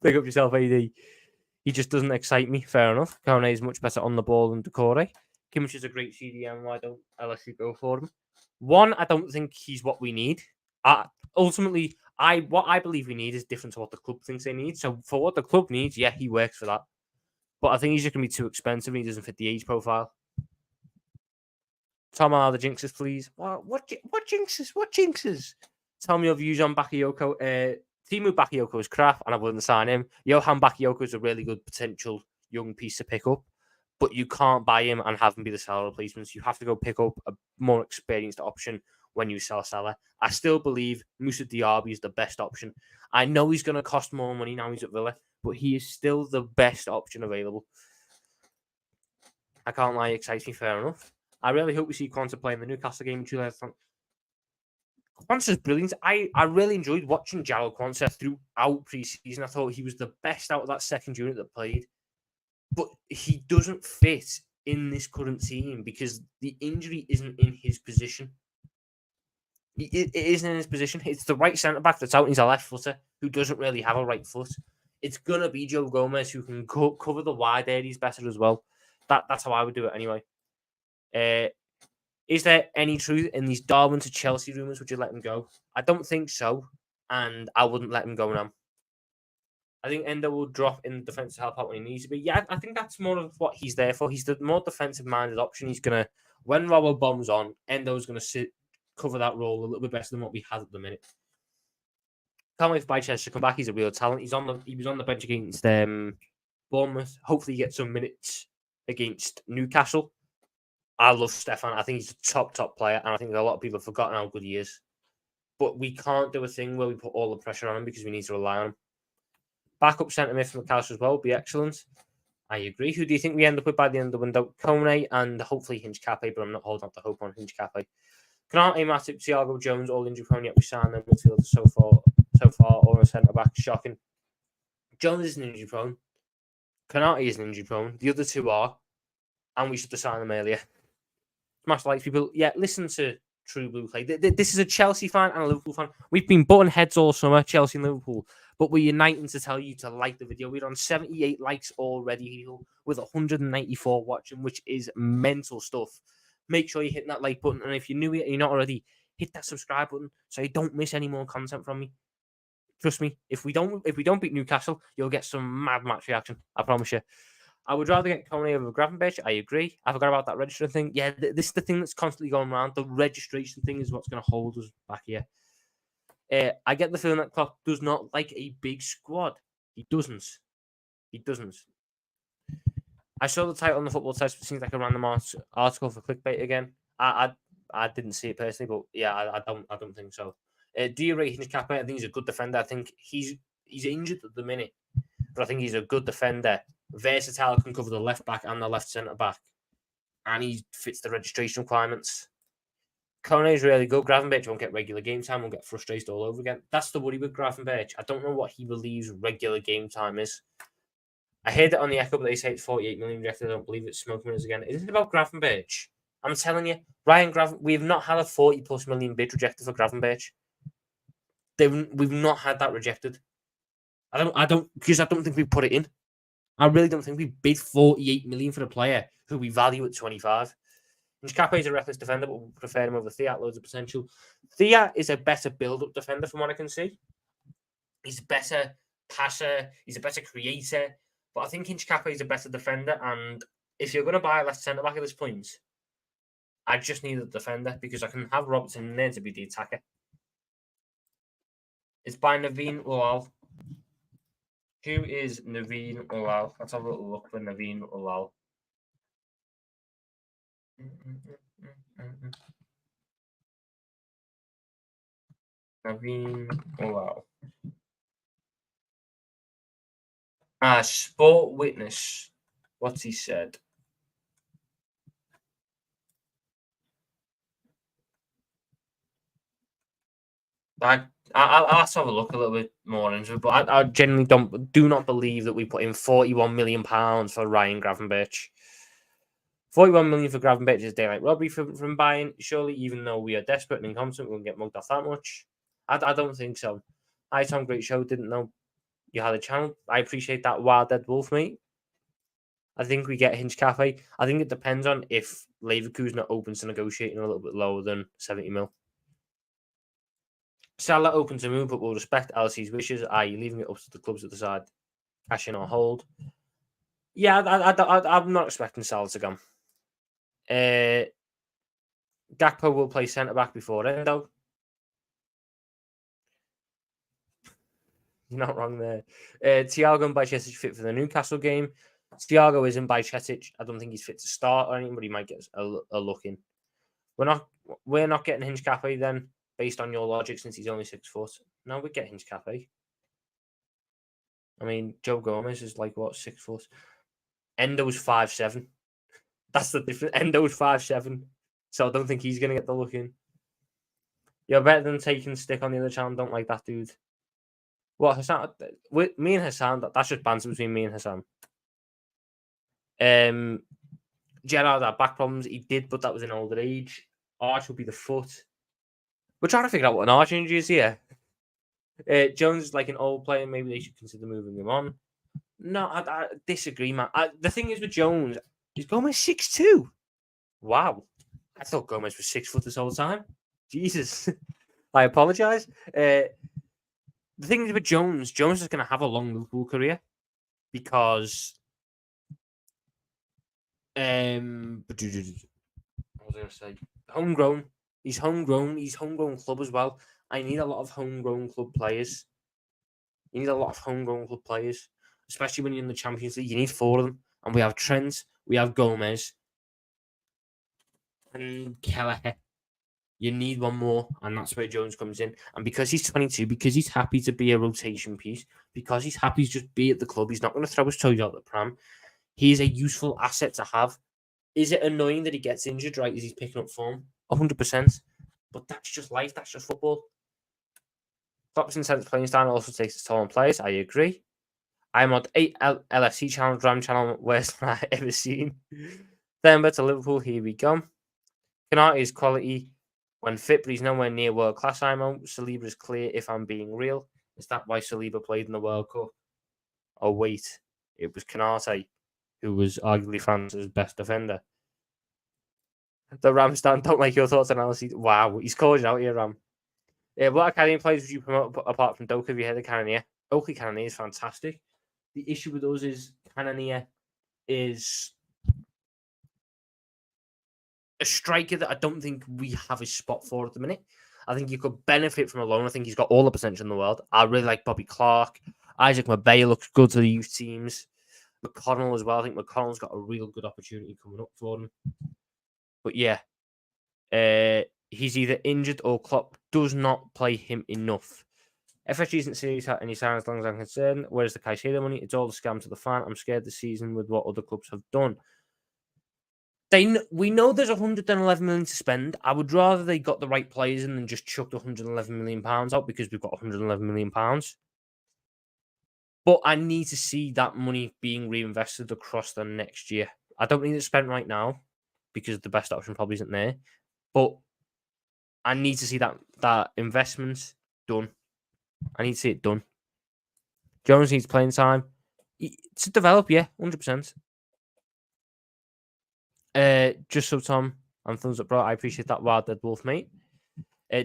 pick up yourself, AD. He just doesn't excite me. Fair enough. Kone is much better on the ball than Decore. Kimmich is a great CDM. Why don't LSU go for him? One, I don't think he's what we need. Ultimately, what I believe we need is different to what the club thinks they need. So for what the club needs, yeah, he works for that. But I think he's just going to be too expensive and he doesn't fit the age profile. Tell me all the jinxes, please. What jinxes? What jinxes? Tell me your views on Bakayoko. Timu Bakayoko is crap, and I wouldn't sign him. Johan Bakayoko is a really good potential young piece to pick up, but you can't buy him and have him be the Salah replacements. You have to go pick up a more experienced option when you sell Salah. I still believe Moussa Diaby is the best option. I know he's going to cost more money now he's at Villa, but he is still the best option available. I can't lie, it excites me, fair enough. I really hope we see Quanta play in the Newcastle game in July. Quanta's brilliant. I really enjoyed watching João Quanta throughout pre-season. I thought he was the best out of that second unit that played. But he doesn't fit in this current team because the injury isn't in his position. It isn't in his position. It's the right centre-back that's out and he's a left footer who doesn't really have a right foot. It's going to be Joe Gomez who can cover the wide areas better as well. That's how I would do it anyway. Is there any truth in these Darwin to Chelsea rumours? Would you let him go? I don't think so, and I wouldn't let him go now. I think Endo will drop in defence to help out when he needs to be. Yeah, I think that's more of what he's there for. He's the more defensive-minded option. He's going to, when Robbo bombs on, Endo's going to cover that role a little bit better than what we have at the minute. Can't wait for Bajcetic to come back. He's a real talent. He was on the bench against Bournemouth. Hopefully he gets some minutes against Newcastle. I love Stefan. I think he's a top player, and I think a lot of people have forgotten how good he is. But we can't do a thing where we put all the pressure on him because we need to rely on him. Backup centre mid from McAllister as well would be excellent. I agree. Who do you think we end up with by the end of the window? Kone and hopefully Hinge Cafe, but I'm not holding out the hope on Hinge Cafe. Canate, Matip, Thiago Jones, all injury prone, yet we signed them midfielders so far, all in centre back. Shocking. Jones is an injury prone. Canate is an injury prone. The other two are, and we should have signed them earlier. Smash like people. Yeah, listen to True Blue Clay. This is a Chelsea fan and a Liverpool fan. We've been butting heads all summer, Chelsea and Liverpool, but we're uniting to tell you to like the video. We're on 78 likes already with 194 watching, which is mental stuff. Make sure you hit that like button, and if you're new here and you're not already, hit that subscribe button so you don't miss any more content from me. Trust me, if we don't beat Newcastle, you'll get some mad match reaction. I promise you. I would rather get Kone over Gravenberch. I agree. I forgot about that registration thing. Yeah, this is the thing that's constantly going around. The registration thing is what's going to hold us back here. I get the feeling that Klopp does not like a big squad. He doesn't. I saw the title on the football test. It seems like a random article for clickbait again. I didn't see it personally, but yeah, I don't think so. Do you rate Hinge Kappa? I think he's a good defender. I think he's injured at the minute, but I think he's a good defender. Versatile, can cover the left back and the left centre back, and he fits the registration requirements. Kone is really good. Gravenberch won't get regular game time. Won't get frustrated all over again. That's the worry with Gravenberch. I don't know what he believes regular game time is. I heard it on the Echo, but they say it's 48 million rejected. I don't believe it's smoke mirrors again. Is it about Gravenberch? I'm telling you, we have not had a 40+ million bid rejected for Gravenberch. We've not had that rejected. I don't think we put it in. I really don't think we bid 48 million for a player who we value at 25. Cape is a reckless defender, but we prefer him over Thea. Loads of potential. Thea is a better build-up defender from what I can see. He's a better passer. He's a better creator. But I think Hinchcape is a better defender. And if you're going to buy a left centre-back at this point, I just need a defender because I can have Robertson in there to be the attacker. It's by Naveen Ulal. Who is Naveen Ulal? Let's have a little look for Naveen Ulal. Naveen Ulal. Sport Witness. What's he said? I'll have to have a look a little bit more into it, but I genuinely do not believe that we put in £41 million for Ryan Gravenberch. 41 million for Gravenberch is daylight robbery from buying. Surely, even though we are desperate and incompetent, we won't get mugged off that much. I don't think so. Hi Tom, great show. Didn't know you had a channel. I appreciate that. Wild Dead Wolf, mate. I think we get Hinge Cafe. I think it depends on if Leverkusen are open to negotiating a little bit lower than 70 mil. Salah open to move, but will respect LC's wishes, i.e. leaving it up to the clubs to decide. Cash in or hold. Yeah, I'm not expecting Salah to go. Gakpo will play centre-back before Endo. You're not wrong there. Thiago and Bajcetic fit for the Newcastle game. Thiago isn't Bajcetic. I don't think he's fit to start or anything, but he might get a look in. We're not getting Hinge Cafe then, based on your logic, since he's only 6 foot. No, we get Hinge Cafe. I mean, Joe Gomez is like, what, 6 foot? Endo's 5'7". That's the difference. Endo's 5'7". So I don't think he's going to get the look in. You're better than taking stick on the other channel. Don't like that, dude. What, Hassan? Me and Hassan, that's just banter between me and Hassan. Gerrard had back problems. He did, but that was in older age. Arch will be the foot. We're trying to figure out what an Arch injury is here. Jones is like an old player. Maybe they should consider moving him on. No, I disagree, man. The thing is with Jones, he's Gomez 6'2". Wow. I thought Gomez was 6 foot this whole time. Jesus. I apologise. The thing is with Jones is going to have a long Liverpool career because what was I going to say? Homegrown. He's homegrown. He's homegrown club as well. I need a lot of homegrown club players. You need a lot of homegrown club players, especially when you're in the Champions League. You need 4 of them. And we have Trent, we have Gomez, and Kelleher. You need one more, and that's where Jones comes in. And because he's 22, because he's happy to be a rotation piece, because he's happy to just be at the club, he's not going to throw his toys out the pram. He's a useful asset to have. Is it annoying that he gets injured right as he's picking up form? 100%. But that's just life. That's just football. Klopp's intense playing style also takes its toll on players. I agree. I'm on 8 LFC channel, Ram channel, worst I've ever seen. Then to Liverpool, here we go. Canate is quality when fit, but he's nowhere near world class. Saliba is clear if I'm being real. Is that why Saliba played in the World Cup? Oh, wait. It was Canate, who was arguably France's best defender. The Ram stand, don't like your thoughts and analysis. Wow, he's calling out here, Ram. What academy players would you promote apart from Doka? Have you heard of Canonier? Oakley Canonier is fantastic. The issue with us is Canonier is a striker that I don't think we have a spot for at the minute. I think you could benefit from a loan. I think he's got all the potential in the world. I really like Bobby Clark. Isaac Mabey looks good to the youth teams. McConnell as well. I think McConnell's got a real good opportunity coming up for him. But yeah, he's either injured or Klopp does not play him enough. FSG isn't serious at any sign as long as I'm concerned. Where's the Caicedo money? It's all the scam to the fan. I'm scared this season with what other clubs have done. We know there's 111 million to spend. I would rather they got the right players in than just chucked 111 million pounds out because we've got 111 million pounds. But I need to see that money being reinvested across the next year. I don't need it spent right now because the best option probably isn't there. But I need to see that investment done. I need to see it done. Jones needs playing time to develop, yeah, 100%. Just so Tom and thumbs up, bro. I appreciate that. Wild Dead Wolf, mate.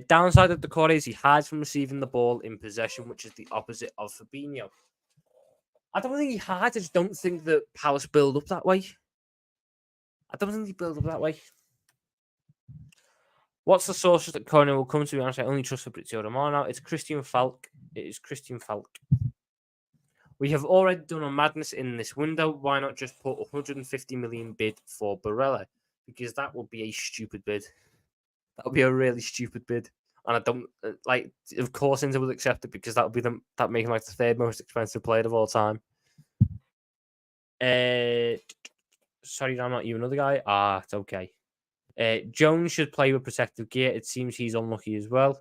Downside of the core is he hides from receiving the ball in possession, which is the opposite of Fabinho. I don't think he hides. I just don't think that Palace build up that way. I don't think they build up that way. What's the sources that Kone will come to? I only trust Fabrizio Romano. It's Christian Falk. It is Christian Falk. We have already done a madness in this window. Why not just put 150 million bid for Barella? Because that would be a stupid bid. That would be a really stupid bid. And I don't like. Of course, Inter will accept it because that would be that make him like the 3rd most expensive player of all time. Sorry, I'm not you. Another guy. It's okay. Jones should play with protective gear. It seems he's unlucky as well.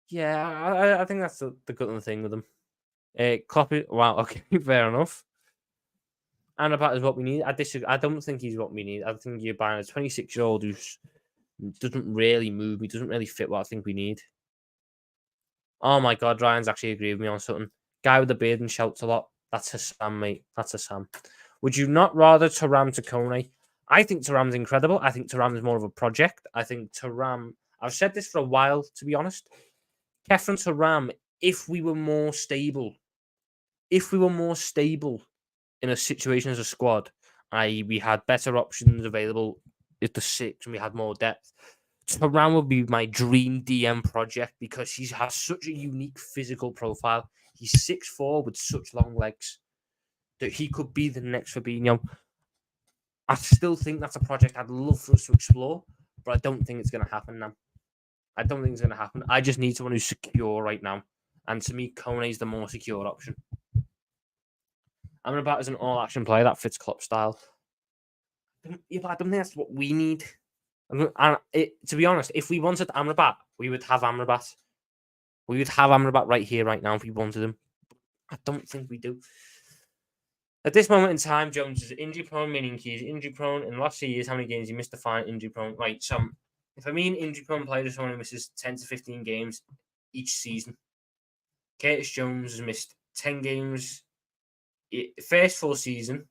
Yeah, I think that's the good thing with them. Klopp, wow, okay, fair enough. Amrabat is what we need. I disagree. I don't think he's what we need. I think you're buying a 26-year-old who doesn't really move. He doesn't really fit what I think we need. Oh my God, Ryan's actually agreed with me on something. Guy with the beard and shouts a lot. That's Sam, mate. That's Sam. Would you not rather Thuram to Kone? I think Thuram's incredible. I think Thuram's more of a project. I think Thuram. I've said this for a while, to be honest. Kefren Thuram, if we were more stable in a situation as a squad, i.e., we had better options available at the six and we had more depth, Thuram would be my dream DM project because he has such a unique physical profile. He's 6'4" with such long legs that he could be the next Fabinho. I still think that's a project I'd love for us to explore, but I don't think it's going to happen now. I don't think it's going to happen. I just need someone who's secure right now. And to me, Kone is the more secure option. Amrabat is an all-action player that fits Klopp's style. Yeah, but I don't think that's what we need. And to be honest, if we wanted Amrabat, we would have Amrabat. We would have Amrabat right here, right now, if we wanted him. I don't think we do. At this moment in time, Jones is injury-prone, meaning he's injury-prone. In the last 2 years, how many games he missed to find injury-prone? Right, so if I mean injury-prone player, someone who misses 10 to 15 games each season. Curtis Jones has missed 10 games. First full season,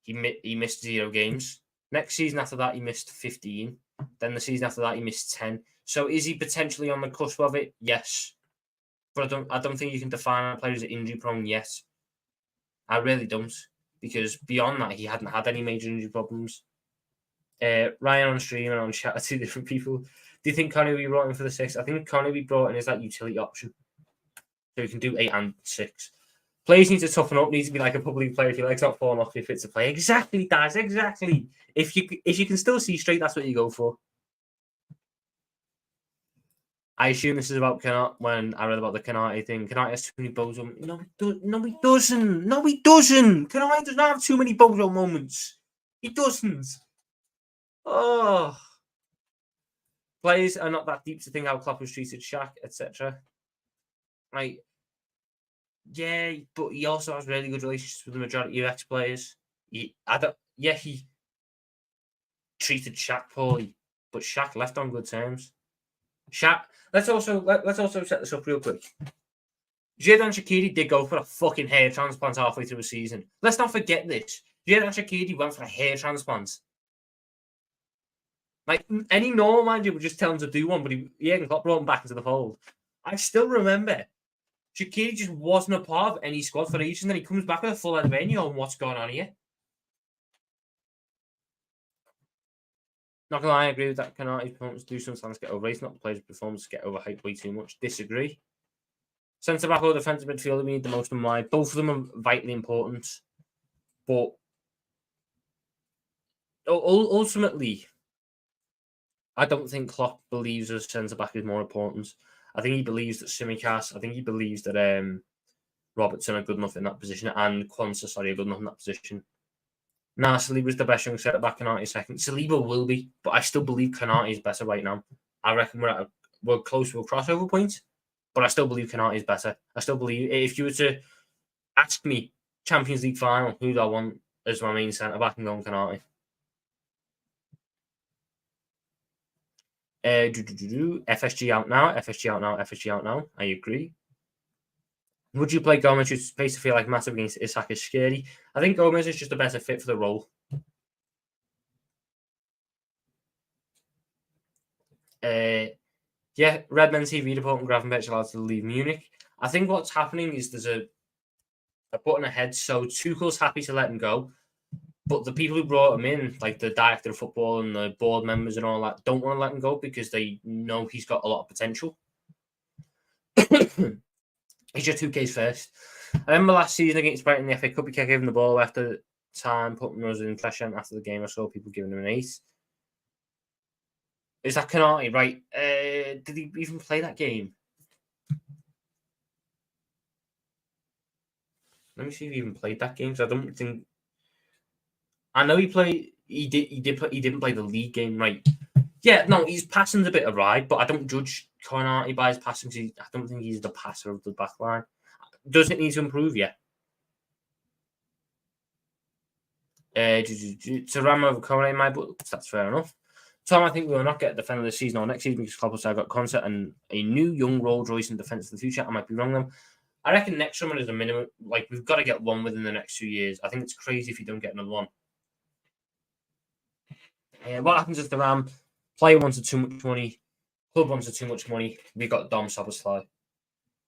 he missed 0 games. Next season after that, he missed 15. Then the season after that, he missed 10. So is he potentially on the cusp of it? Yes. But I don't think you can define a player as injury prone yet. I really don't. Because beyond that, he hadn't had any major injury problems. Ryan on stream and on chat are 2 different people. Do you think Kone will be brought in for the 6? I think Kone will be brought in as that utility option. So he can do 8 and 6. Players need to toughen up, need to be like a public player. If your leg's not falling off, if it's a play. Exactly, Daz, exactly. If you can still see straight, that's what you go for. I assume this is about Canate when I read about the Canate thing. Canate has too many bozo. No, he doesn't. No, he doesn't. Canate does not have too many bozo moments. He doesn't. Oh. Players are not that deep to think how Klopp has treated Shaq, etc. Right. Yeah, but he also has really good relationships with the majority of ex-players. He treated Shaq poorly, but Shaq left on good terms. Shaq. Let's also set this up real quick. Xherdan Shaqiri did go for a fucking hair transplant halfway through a season. Let's not forget this. Xherdan Shaqiri went for a hair transplant. Like, any normal manager would just tell him to do one, but Jurgen Klopp brought him back into the fold. I still remember Shaqiri just wasn't a part of any squad for ages, and then he comes back with a full head of hair on what's going on here. Not gonna lie, I agree with that. Canate's performance do sometimes get overrated. Not the players' performance get overhyped way too much. Disagree. Centre back or defensive midfielder, we need the most in mind. Both of them are vitally important, but ultimately, I don't think Klopp believes that centre back is more important. I think he believes that Tsimikas. I think he believes that Robertson are good enough in that position, and Quansah, are good enough in that position. Nah, Saliba's the best young centre back. Konate second. Saliba will be, but I still believe Konate is better right now. I reckon we're close to a crossover point, but I still believe Konate is better. I still believe if you were to ask me Champions League final, who do I want as my main centre back, and go on Konate. FSG out now. FSG out now. FSG out now. I agree. Would you play Gomez, who's supposed to feel like massive against Isak is scary? I think Gomez is just a better fit for the role. Yeah, Redmen TV reporting Gravenberch allowed to leave Munich. I think what's happening is there's a button ahead, so Tuchel's happy to let him go. But the people who brought him in, like the director of football and the board members and all that, don't want to let him go because they know he's got a lot of potential. He's just 2K's first. I remember last season against Brighton in the FA Cup, he kept giving the ball after time, putting us in pressure, and after the game I saw people giving him an 8. Is that Konate? Right. Did he even play that game? Let me see if he even played that game, because I don't think... I know he played... He didn't play the league game, right? Yeah, no, his passing's a bit awry, but I don't judge Konate by his passing. I don't think he's the passer of the back line. Does it need to improve? Yeah. Thuram over Kone in my book. That's fair enough. Tom, I think we will not get a defender this season or next season because Klopp has got concept and a new young Rolls Royce in defence in the future. I might be wrong, though. I reckon next summer is a minimum. Like, we've got to get one within the next 2 years. I think it's crazy if you don't get another one. What happens if the Ram player wanted too much money, club wanted too much money? We got Dom Szoboszlai.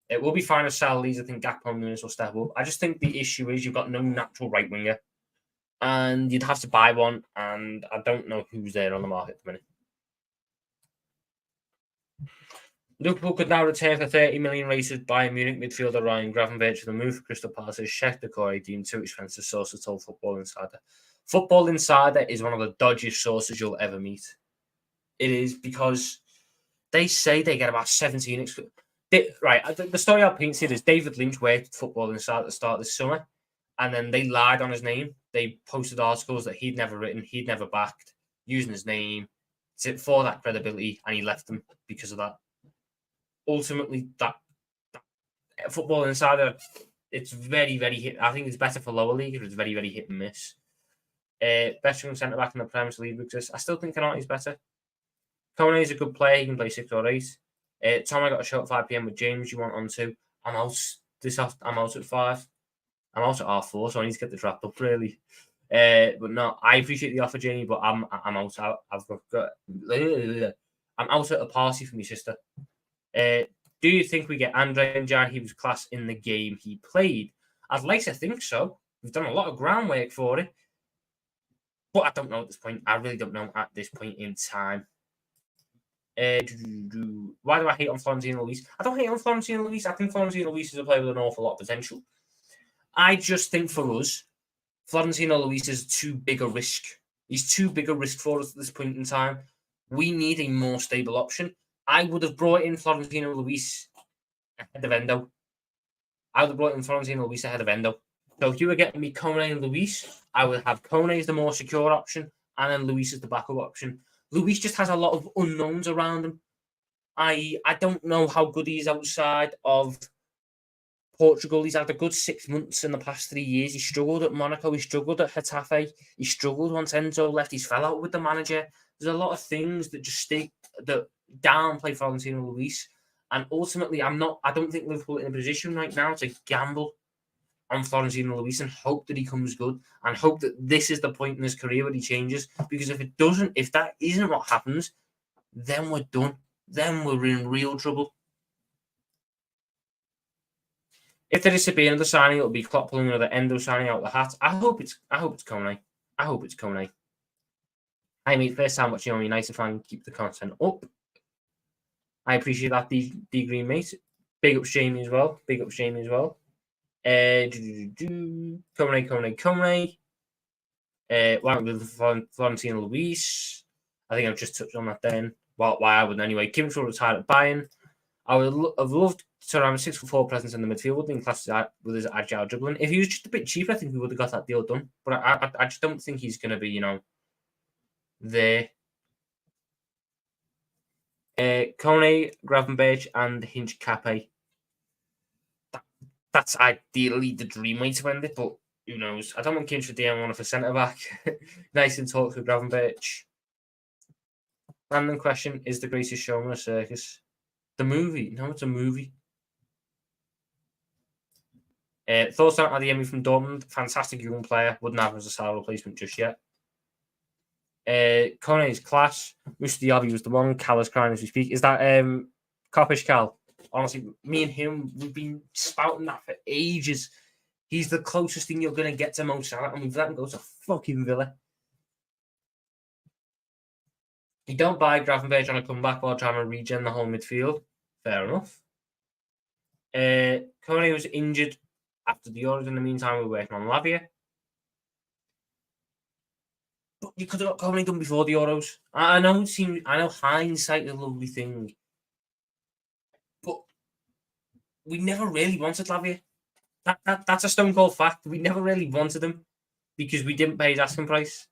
It will be fine as salaries. I think Gakpo and Nunes will step up. I just think the issue is you've got no natural right winger, and you'd have to buy one. And I don't know who's there on the market at the minute. Liverpool could now return for 30 million rated by Munich midfielder Ryan Gravenberch for the move for Crystal Palace's Sheikh Decore deemed too expensive, sources told Football Insider. Football Insider is one of the dodgiest sources you'll ever meet. It is because they say they get about 17. The story I'll paint here is David Lynch worked at Football Insider at the start of this summer, and then they lied on his name. They posted articles that he'd never written, he'd never backed, using his name for that credibility, and he left them because of that. Ultimately, that Football Insider, it's very, very hit. I think it's better for lower league, but it's very, very hit and miss. Best young centre back in the Premier League exists. I still think Konate's better. Kone is a good player. He can play 6 or 8. Tom, I got a show at 5 p.m. with James. You want on 2? I'm out I'm out at 5. I'm out at R4, so I need to get this wrapped up really. But no, I appreciate the offer, Jamie, but I'm out. I'm out at a party for my sister. Do you think we get Andre and Jan? He was class in the game he played. I'd like to think so. We've done a lot of groundwork for it. But I don't know at this point. I really don't know at this point in time. Why do I hate on Florentino Luis? I don't hate on Florentino Luis. I think Florentino Luis is a player with an awful lot of potential. I just think for us, Florentino Luis is too big a risk. He's too big a risk for us at this point in time. We need a more stable option. I would have brought in Florentino Luis ahead of Endo. So if you were getting me Kone and Luis, I would have Kone as the more secure option and then Luis as the backup option. Luis just has a lot of unknowns around him. I don't know how good he is outside of Portugal. He's had a good 6 months in the past 3 years. He struggled at Monaco. He struggled at Getafe. He struggled once Enzo left. He's fell out with the manager. There's a lot of things that just that downplay Florentino Luis. And ultimately, I don't think Liverpool are in a position right now to gamble on Florentino Luis and hope that he comes good and hope that this is the point in his career where he changes. Because if that isn't what happens, then we're done. Then we're in real trouble. If there is to be another signing, it'll be Klopp pulling another Endo signing out of the hat. I hope it's Kone. Hi mate, first time watching on United fan, keep the content up. I appreciate that, D Green mate. Big up Jamie as well. Kone. Why with Florentino Luis? I think I've just touched on that then. Why I wouldn't anyway. Kimmich will retire at Bayern. I would have loved to have a 6'4" presence in the midfield in class with his agile dribbling. If he was just a bit cheaper, I think we would have got that deal done. But I just don't think he's going to be, there. Kone, Gravenberch, and Hinch Cape. That's ideally the dream way to end it, but who knows? I don't want Kinch for DM1 for centre back. Nice and talk with Gravenberch. Random question: is the greatest showman a circus? The movie? No, it's a movie. Thoughts on Adeyemi from Dortmund? Fantastic young player. Wouldn't have him as a Salah replacement just yet. Kone is class. Mustafi was the one. Cal is crying as we speak. Is that Coppish Cal? Honestly, me and him, we've been spouting that for ages. He's the closest thing you're going to get to Mo Salah, and we've let him go to fucking Villa. You don't buy Gravenberch on a comeback while trying to regen the whole midfield. Fair enough. Kone was injured after the Euros. In the meantime, we're working on Lavia. But you could have got Kone done before the Euros. I know hindsight is a lovely thing. But we never really wanted Lavia. That's a stone cold fact. We never really wanted him because we didn't pay his asking price.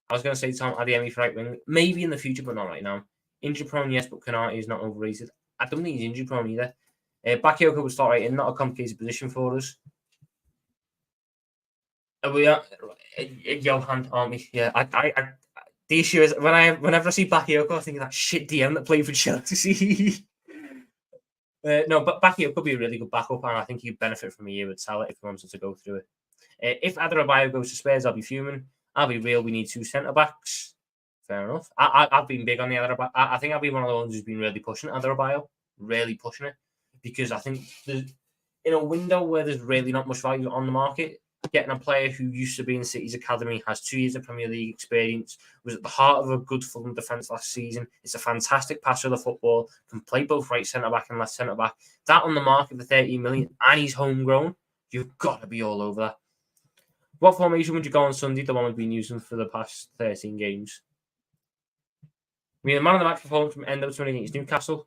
I was going to say Tom Adeyemi for right wing, maybe in the future, but not right now. Injury prone, yes, but Konate is not overrated. I don't think he's injury prone either. Bakayoko would start right in, not a complicated position for us. We are Johan, aren't we? Yeah, the issue is whenever I see Bakayoko, I think of that shit DM that played for Chelsea. No, but Bakayoko could be a really good backup, and I think he'd benefit from a year with Salah if he wanted to go through it. If Adebayo goes to Spurs, I'll be fuming. I'll be real. We need 2 centre backs. Fair enough. I've been big on the Adebayo. I think I'll be one of the ones who's been really pushing Adebayo, really pushing it, because I think in a window where there's really not much value on the market, getting a player who used to be in City's academy, has 2 years of Premier League experience, was at the heart of a good Fulham defence last season. It's a fantastic passer of the football, can play both right centre back and left centre back. That on the market for 30 million, and he's homegrown. You've got to be all over that. What formation would you go on Sunday? The one we've been using for the past 13 games. I mean, the man of the match performance from Endo 20 against Newcastle.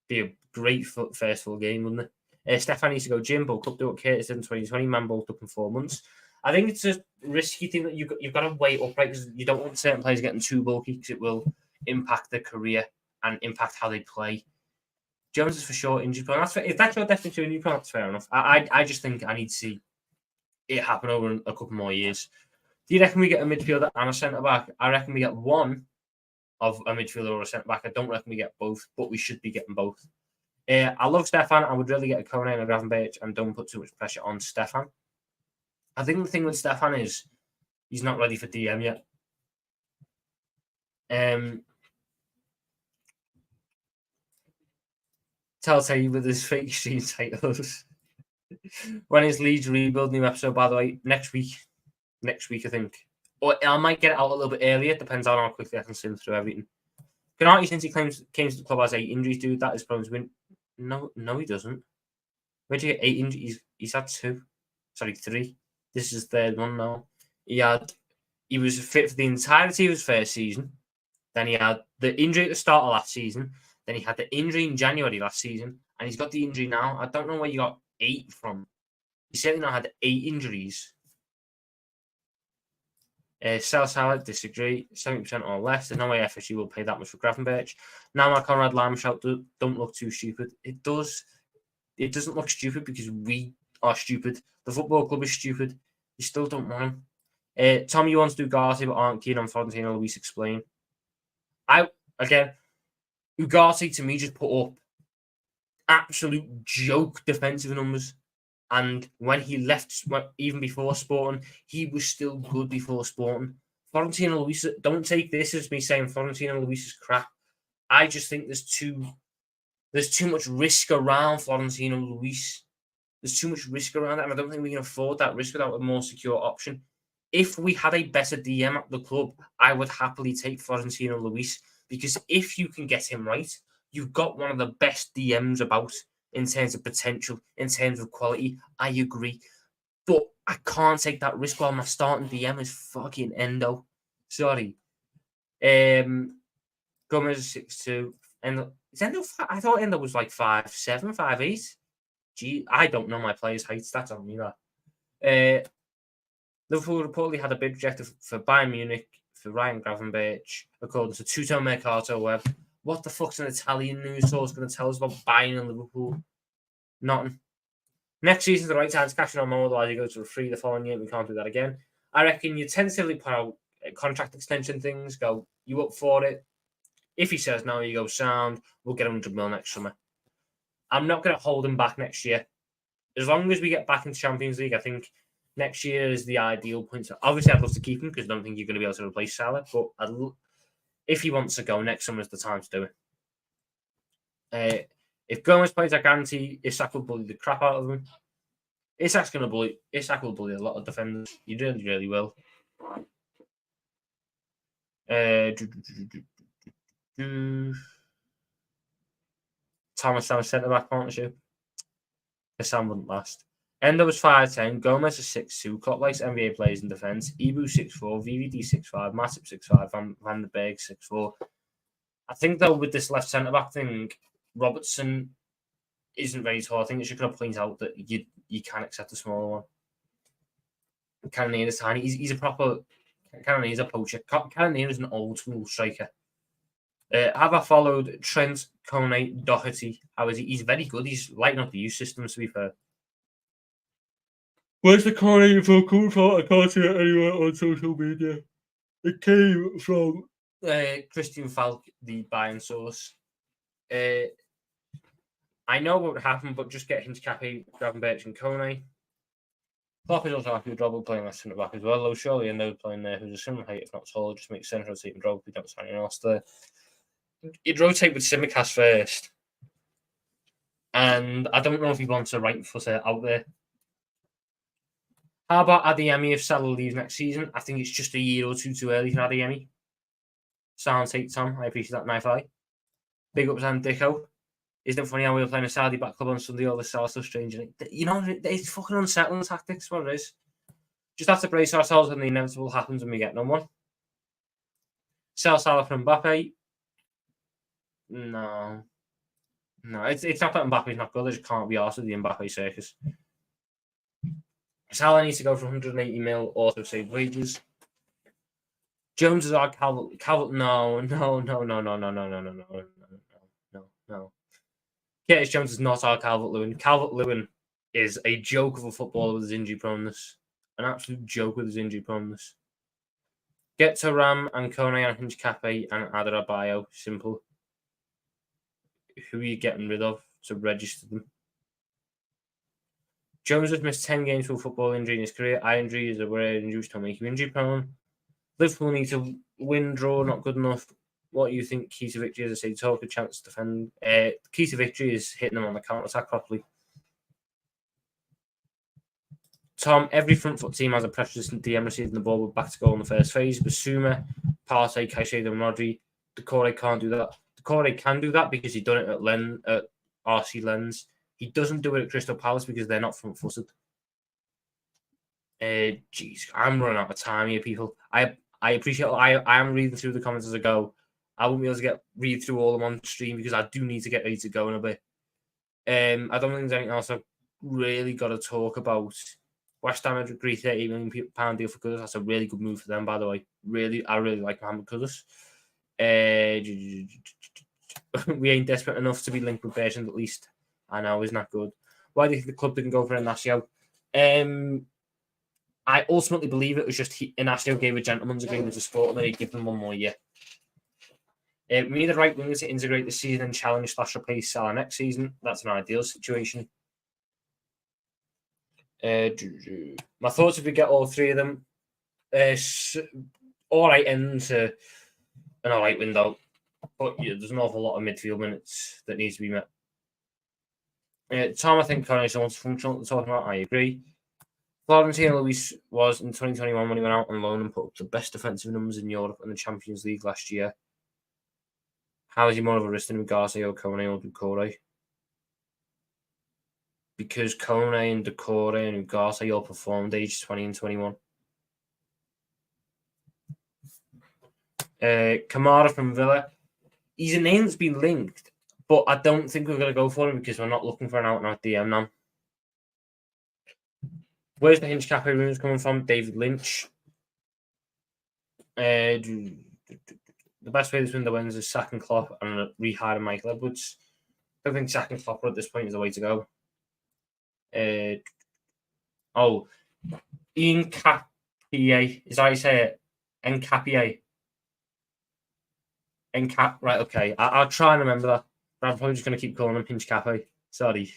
Be a great first full game, wouldn't it? Stefan needs to go gym, but could do what Curtis did in 2020. Man bulked up in 4 months. I think it's a risky thing that you've got to weigh up, right? Because you don't want certain players getting too bulky because it will impact their career and impact how they play. Jones is for sure injury prone. If that's your definition of injury prone, that's fair enough. I just think I need to see it happen over a couple more years. Do you reckon we get a midfielder and a centre back? I reckon we get one of a midfielder or a centre back. I don't reckon we get both, but we should be getting both. I love Stefan. I would really get a Kone and a Gravenberch and don't put too much pressure on Stefan. I think the thing with Stefan is he's not ready for DM yet. Telltale with his fake stream titles. When is Leeds rebuild? New episode, by the way, next week. Next week, I think. Or I might get it out a little bit earlier. Depends on how quickly I can sim through everything. Konate, since he came to the club, has 8 injuries, dude. That is prone to win. No, he doesn't. Where'd you get 8 injuries? He's had 2. Sorry, 3. This is his 3rd one now. He was fit for the entirety of his first season. Then he had the injury at the start of last season. Then he had the injury in January last season. And he's got the injury now. I don't know where you got 8 from. He certainly not had 8 injuries. Salah, disagree. 70% or less. There's no way FSU will pay that much for Gravenberch. Now my Conrad Lime shout, don't look too stupid. It does. It doesn't look stupid because we are stupid. The football club is stupid. You still don't want him. Tommy wants to do Ugarte but aren't keen on Florentino Luis. Explain. Ugarte to me just put up absolute joke defensive numbers. And when he left, even before Sporting, he was still good before Sporting. Florentino Luis, don't take this as me saying Florentino Luis is crap. I just think there's too much risk around Florentino Luis. There's too much risk around that, and I don't think we can afford that risk without a more secure option. If we had a better DM at the club, I would happily take Florentino Luis, because if you can get him right, you've got one of the best DMs about. In terms of potential, in terms of quality, I agree. But I can't take that risk while my starting DM is fucking Endo. Sorry. Gomez is 6'2". Is Endo I thought Endo was like 5'7", 5'8". Gee, I don't know my players' heights. That's on me, that. Liverpool reportedly had a bid rejected for Bayern Munich for Ryan Gravenberch, according to Tutto Mercato Web. What the fuck's an Italian news source going to tell us about Bayern and Liverpool? Nothing. Next season's the right time to cash in on Mo, otherwise he goes to a free the following year. We can't do that again. I reckon you tentatively put out contract extension things, go, you up for it? If he says no, you go, sound, we'll get 100 mil next summer. I'm not going to hold him back next year. As long as we get back into Champions League, I think next year is the ideal point. So obviously, I'd love to keep him because I don't think you're going to be able to replace Salah, but if he wants to go, next summer is the time to do it. If Gomez plays, I guarantee Isak will bully the crap out of him. Isak will bully a lot of defenders. He really, really will. Thomas centre-back partnership. Sam wouldn't last. Endo was 5'10", Gomez is 6'2", Klopp likes NBA players in defence. Ibu 6'4", VVD 6'5", Matip 6'5", Van der Berg 6'4". I think, though, with this left centre-back thing, Robertson isn't very tall. I think it should point out that you can accept a smaller one. Cannonier is tiny. He's a proper... Cannonier is a poacher. Cannonier is an old-school striker. Have I followed Trent, Kone, Doherty? How is he? He's very good. He's lighting up the youth systems, to be fair. Where's the Kone info coming from? I can't see it anywhere on social media. It came from Christian Falk, the buying source. I know what would happen, but just get Hinch, Cappy, Gravenberch, and Kone. Klopp is also happy with Drogba playing left centre back as well, though surely and those playing there who's a similar height, if not taller, just makes sense rotating Drogba if we don't sign anyone else there. You'd rotate with Tsimikas first. And I don't know if he wants a right footer out there. How about Adeyemi if Salah leaves next season? I think it's just a year or two too early for Adeyemi. Sound take Tom. I appreciate that knife eye. Big ups and Dicko. Isn't it funny how we were playing a Saudi back club on Sunday? All this Salah stuff strange. You know, it's fucking unsettling tactics. What it is. Just have to brace ourselves when the inevitable happens when we get no one. Sell Salah for Mbappe. No. It's not that Mbappe's not good. I just can't be arsed with the Mbappe circus. Salah needs to go for 180 mil auto save wages. Jones is our Calvert. No. Curtis Jones is not our Calvert-Lewin. Calvert-Lewin is a joke of a footballer with his injury proneness. An absolute joke with his injury proneness. Get to Ram and Kone and Hinch Cafe and Adebayo. Simple. Who are you getting rid of to register them? Jones has missed 10 games with football injury in his career. Eye injury is a rare injury to make him injury prone. Liverpool need to win, draw, not good enough. What do you think key to victory is? I say talk a chance to defend. Key to victory is hitting them on the counter attack properly. Tom, every front foot team has a pressure-resistant DM receiving the ball with back to goal in the first phase. Basuma, Partey, Caicedo, and Rodri. Decore can't do that. Decore can do that because he's done it at RC Lens. He doesn't do it at Crystal Palace because they're not front-footed. I'm running out of time here, people. I appreciate. I am reading through the comments as I go. I won't be able to read through all of them on stream because I do need to get ready to go in a bit. I don't think there's anything else I've really got to talk about. West Ham had agreed £38 million deal for Kudus. That's a really good move for them, by the way. I really like Mohamed Kudus. We ain't desperate enough to be linked with Bertrand, at least. I know, isn't that good? Why do you think the club didn't go for Inacio? I ultimately believe it was just Inacio gave a gentleman's agreement to sport and he'd give them one more year. We need the right winger to integrate the season and challenge / replace Salah next season. That's an ideal situation. My thoughts if we get all three of them. All right end to an all right window. But yeah, there's an awful lot of midfield minutes that needs to be met. Tom, I think Kone is almost functional. Talking about, I agree. Florentino Luis was in 2021 when he went out on loan and put up the best defensive numbers in Europe and the Champions League last year. How is he more of a risk than Garcia or Kone or Decore? Because Kone and Decore and Garcia all performed age 20 and 21. Kamara from Villa. He's a name that's been linked, but I don't think we're going to go for him because we're not looking for an out-and-out DM now. Where's the Hinch Cafe rumors coming from? David Lynch. The best way this window wins is sacking Klopp and rehiring Michael Edwards. I don't think sacking Klopp at this point is the way to go. Ian Capier. Is that how you say it? Encapier. Right, okay. I'll try and remember that. But I'm probably just going to keep calling him Hinch Cafe. Sorry.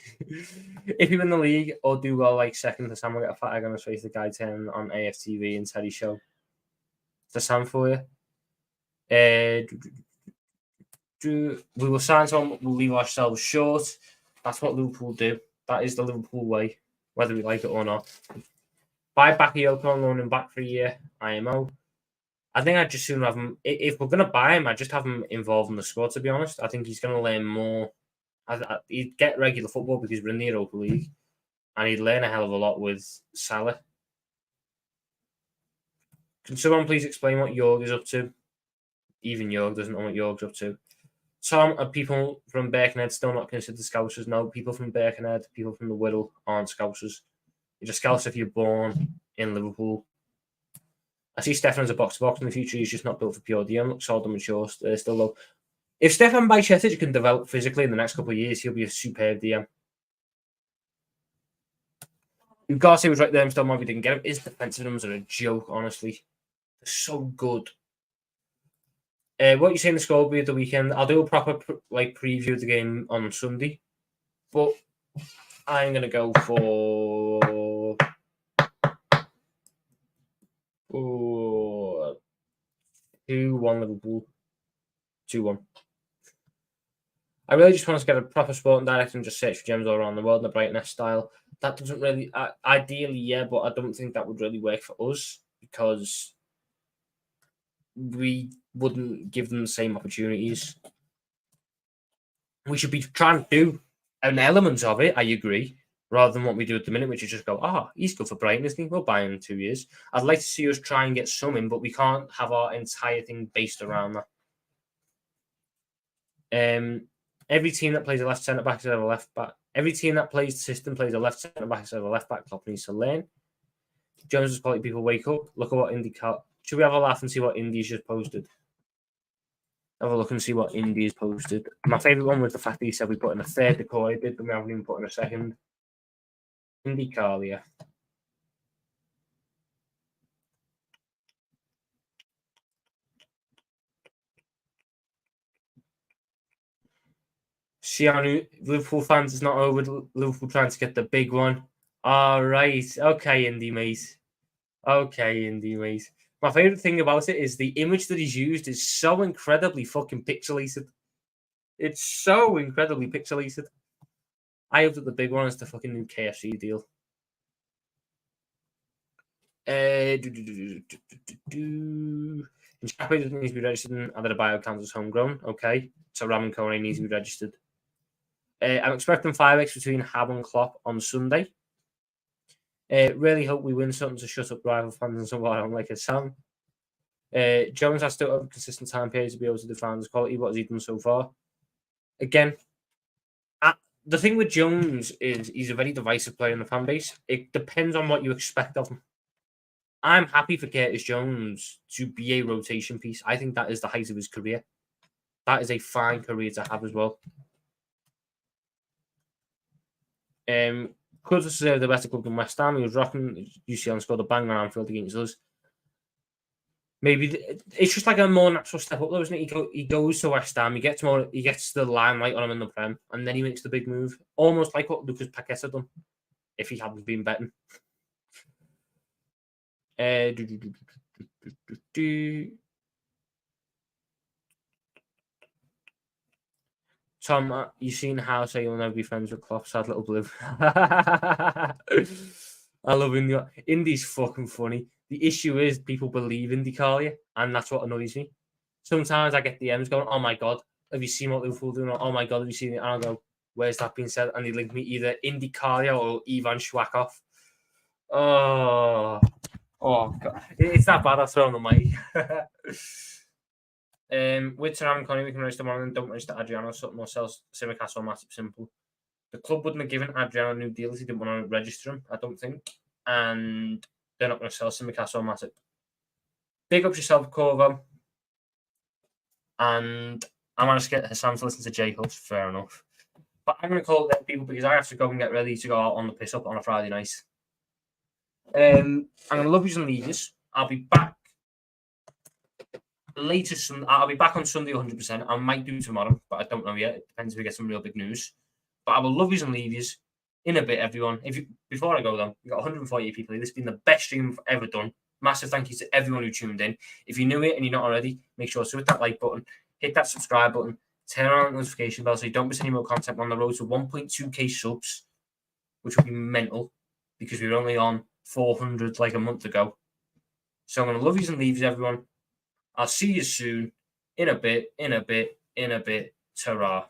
If you win the league or do well like second to Sam, will get a fat egg on his face. The guy turning on AFTV and Teddy show. To Sam for you. We will sign someone, we'll leave ourselves short. That's what Liverpool do. That is the Liverpool way, whether we like it or not. Buy Bakayoko on loan him back for a year. IMO. I think I'd just sooner have him. If we're going to buy him, I'd just have him involved in the squad, to be honest. I think he's going to learn more. He'd get regular football because we're in the Europa League. And he'd learn a hell of a lot with Salah. Can someone please explain what Jorg is up to? Even Jorg doesn't know what Jorg's up to. Tom, are people from Birkenhead still not considered Scousers? No, people from Birkenhead, people from the Whittle aren't Scousers. You're just Scouse if you're born in Liverpool. I see Stefan as a box-to-box in the future. He's just not built for pure DM. Looks solid and mature. Still low. If Stefan Bajcetic can develop physically in the next couple of years, he'll be a superb DM. Garcia was right there and still maybe didn't get him. His defensive numbers are a joke, honestly. They're so good. What are you saying the score will be at the weekend? I'll do a proper preview of the game on Sunday. But I'm going to go for 2-1 Liverpool. 2-1. I really just want to get a proper sporting director and just search for gems all around the world in the Brightness style. That doesn't really... ideally, yeah, but I don't think that would really work for us because we wouldn't give them the same opportunities. We should be trying to do an element of it, I agree, rather than what we do at the minute, which is just go, he's good for Brighton, isn't he? We'll buy him in 2 years. I'd like to see us try and get some in, but we can't have our entire thing based around that. Every team that plays a left centre back instead of a left back. Every team that plays the system plays a left centre back instead of a left back. Klopp needs to learn. Jones's quality people wake up. Look at what IndyCar. Should we have a laugh and see what Indy's just posted? Have a look and see what Indy's posted. My favourite one was the fact that he said we put in a third decoy. Did we haven't even put in a second? IndyCar, yeah. Shianu, Liverpool fans, it's not over. Liverpool trying to get the big one. All right. Okay, Indy, mate. Okay, Indy, mate. My favourite thing about it is the image that he's used is so incredibly fucking pixelated. It's so incredibly pixelated. I hope that the big one is the fucking new KFC deal. Chape doesn't need to be registered and added a bio counts as homegrown. Okay. So Ram and Kone needs to be registered. I'm expecting 5x between Hab and Klopp on Sunday. Really hope we win something to shut up rival fans and someone I don't like his Sam. Jones has to have a consistent time period to be able to define his quality. What has he done so far? Again, the thing with Jones is he's a very divisive player in the fan base. It depends on what you expect of him. I'm happy for Curtis Jones to be a rotation piece. I think that is the height of his career. That is a fine career to have as well. Could deserve the better club than West Ham. He was rocking UCL and scored a bang on Anfield against us. Maybe it's just like a more natural step up, though, isn't it? He goes to West Ham, he gets the limelight on him in the Prem, and then he makes the big move, almost like what Lucas Paqueta done if he hadn't been betting. Tom, you seen how say you'll never be friends with Klopp? Sad little blue. I love Indy. Indy's fucking funny. The issue is people believe IndyCar, and that's what annoys me. Sometimes I get DMs going, "Oh my god, have you seen what Liverpool doing?" Or, "Oh my god, have you seen it?" And I'll go, "Where's that being said?" And they link me either IndyCar or Ivan Schwakov. Oh god, it's that bad. I throw on the mic. With Taram and Connie, we can register one and don't register Adriano, Sutton or sells Simicast or Massive Simple. The club wouldn't have given Adriano a new deal if he didn't want to register him, I don't think. And they're not going to sell Simicast or Massive. Big up yourself, Corvo. And I managed to get Hassan to listen to J Hooks, fair enough. But I'm going to call it there, people, because I have to go and get ready to go out on the piss up on a Friday night. I'm going to love you and leave you. I'll be back I'll be back on Sunday 100%. I might do tomorrow, but I don't know yet. It depends if we get some real big news. But I will love yous and leave yous in a bit, everyone. Before I go, though, we've got 148 people here. This has been the best stream I've ever done. Massive thank you to everyone who tuned in. If you're new here and you're not already, make sure to hit that like button, hit that subscribe button, turn on the notification bell so you don't miss any more content on the road to 1.2k subs, which will be mental because we were only on 400 like a month ago. So I'm going to love yous and leave yous, everyone. I'll see you soon. In a bit. Ta-ra.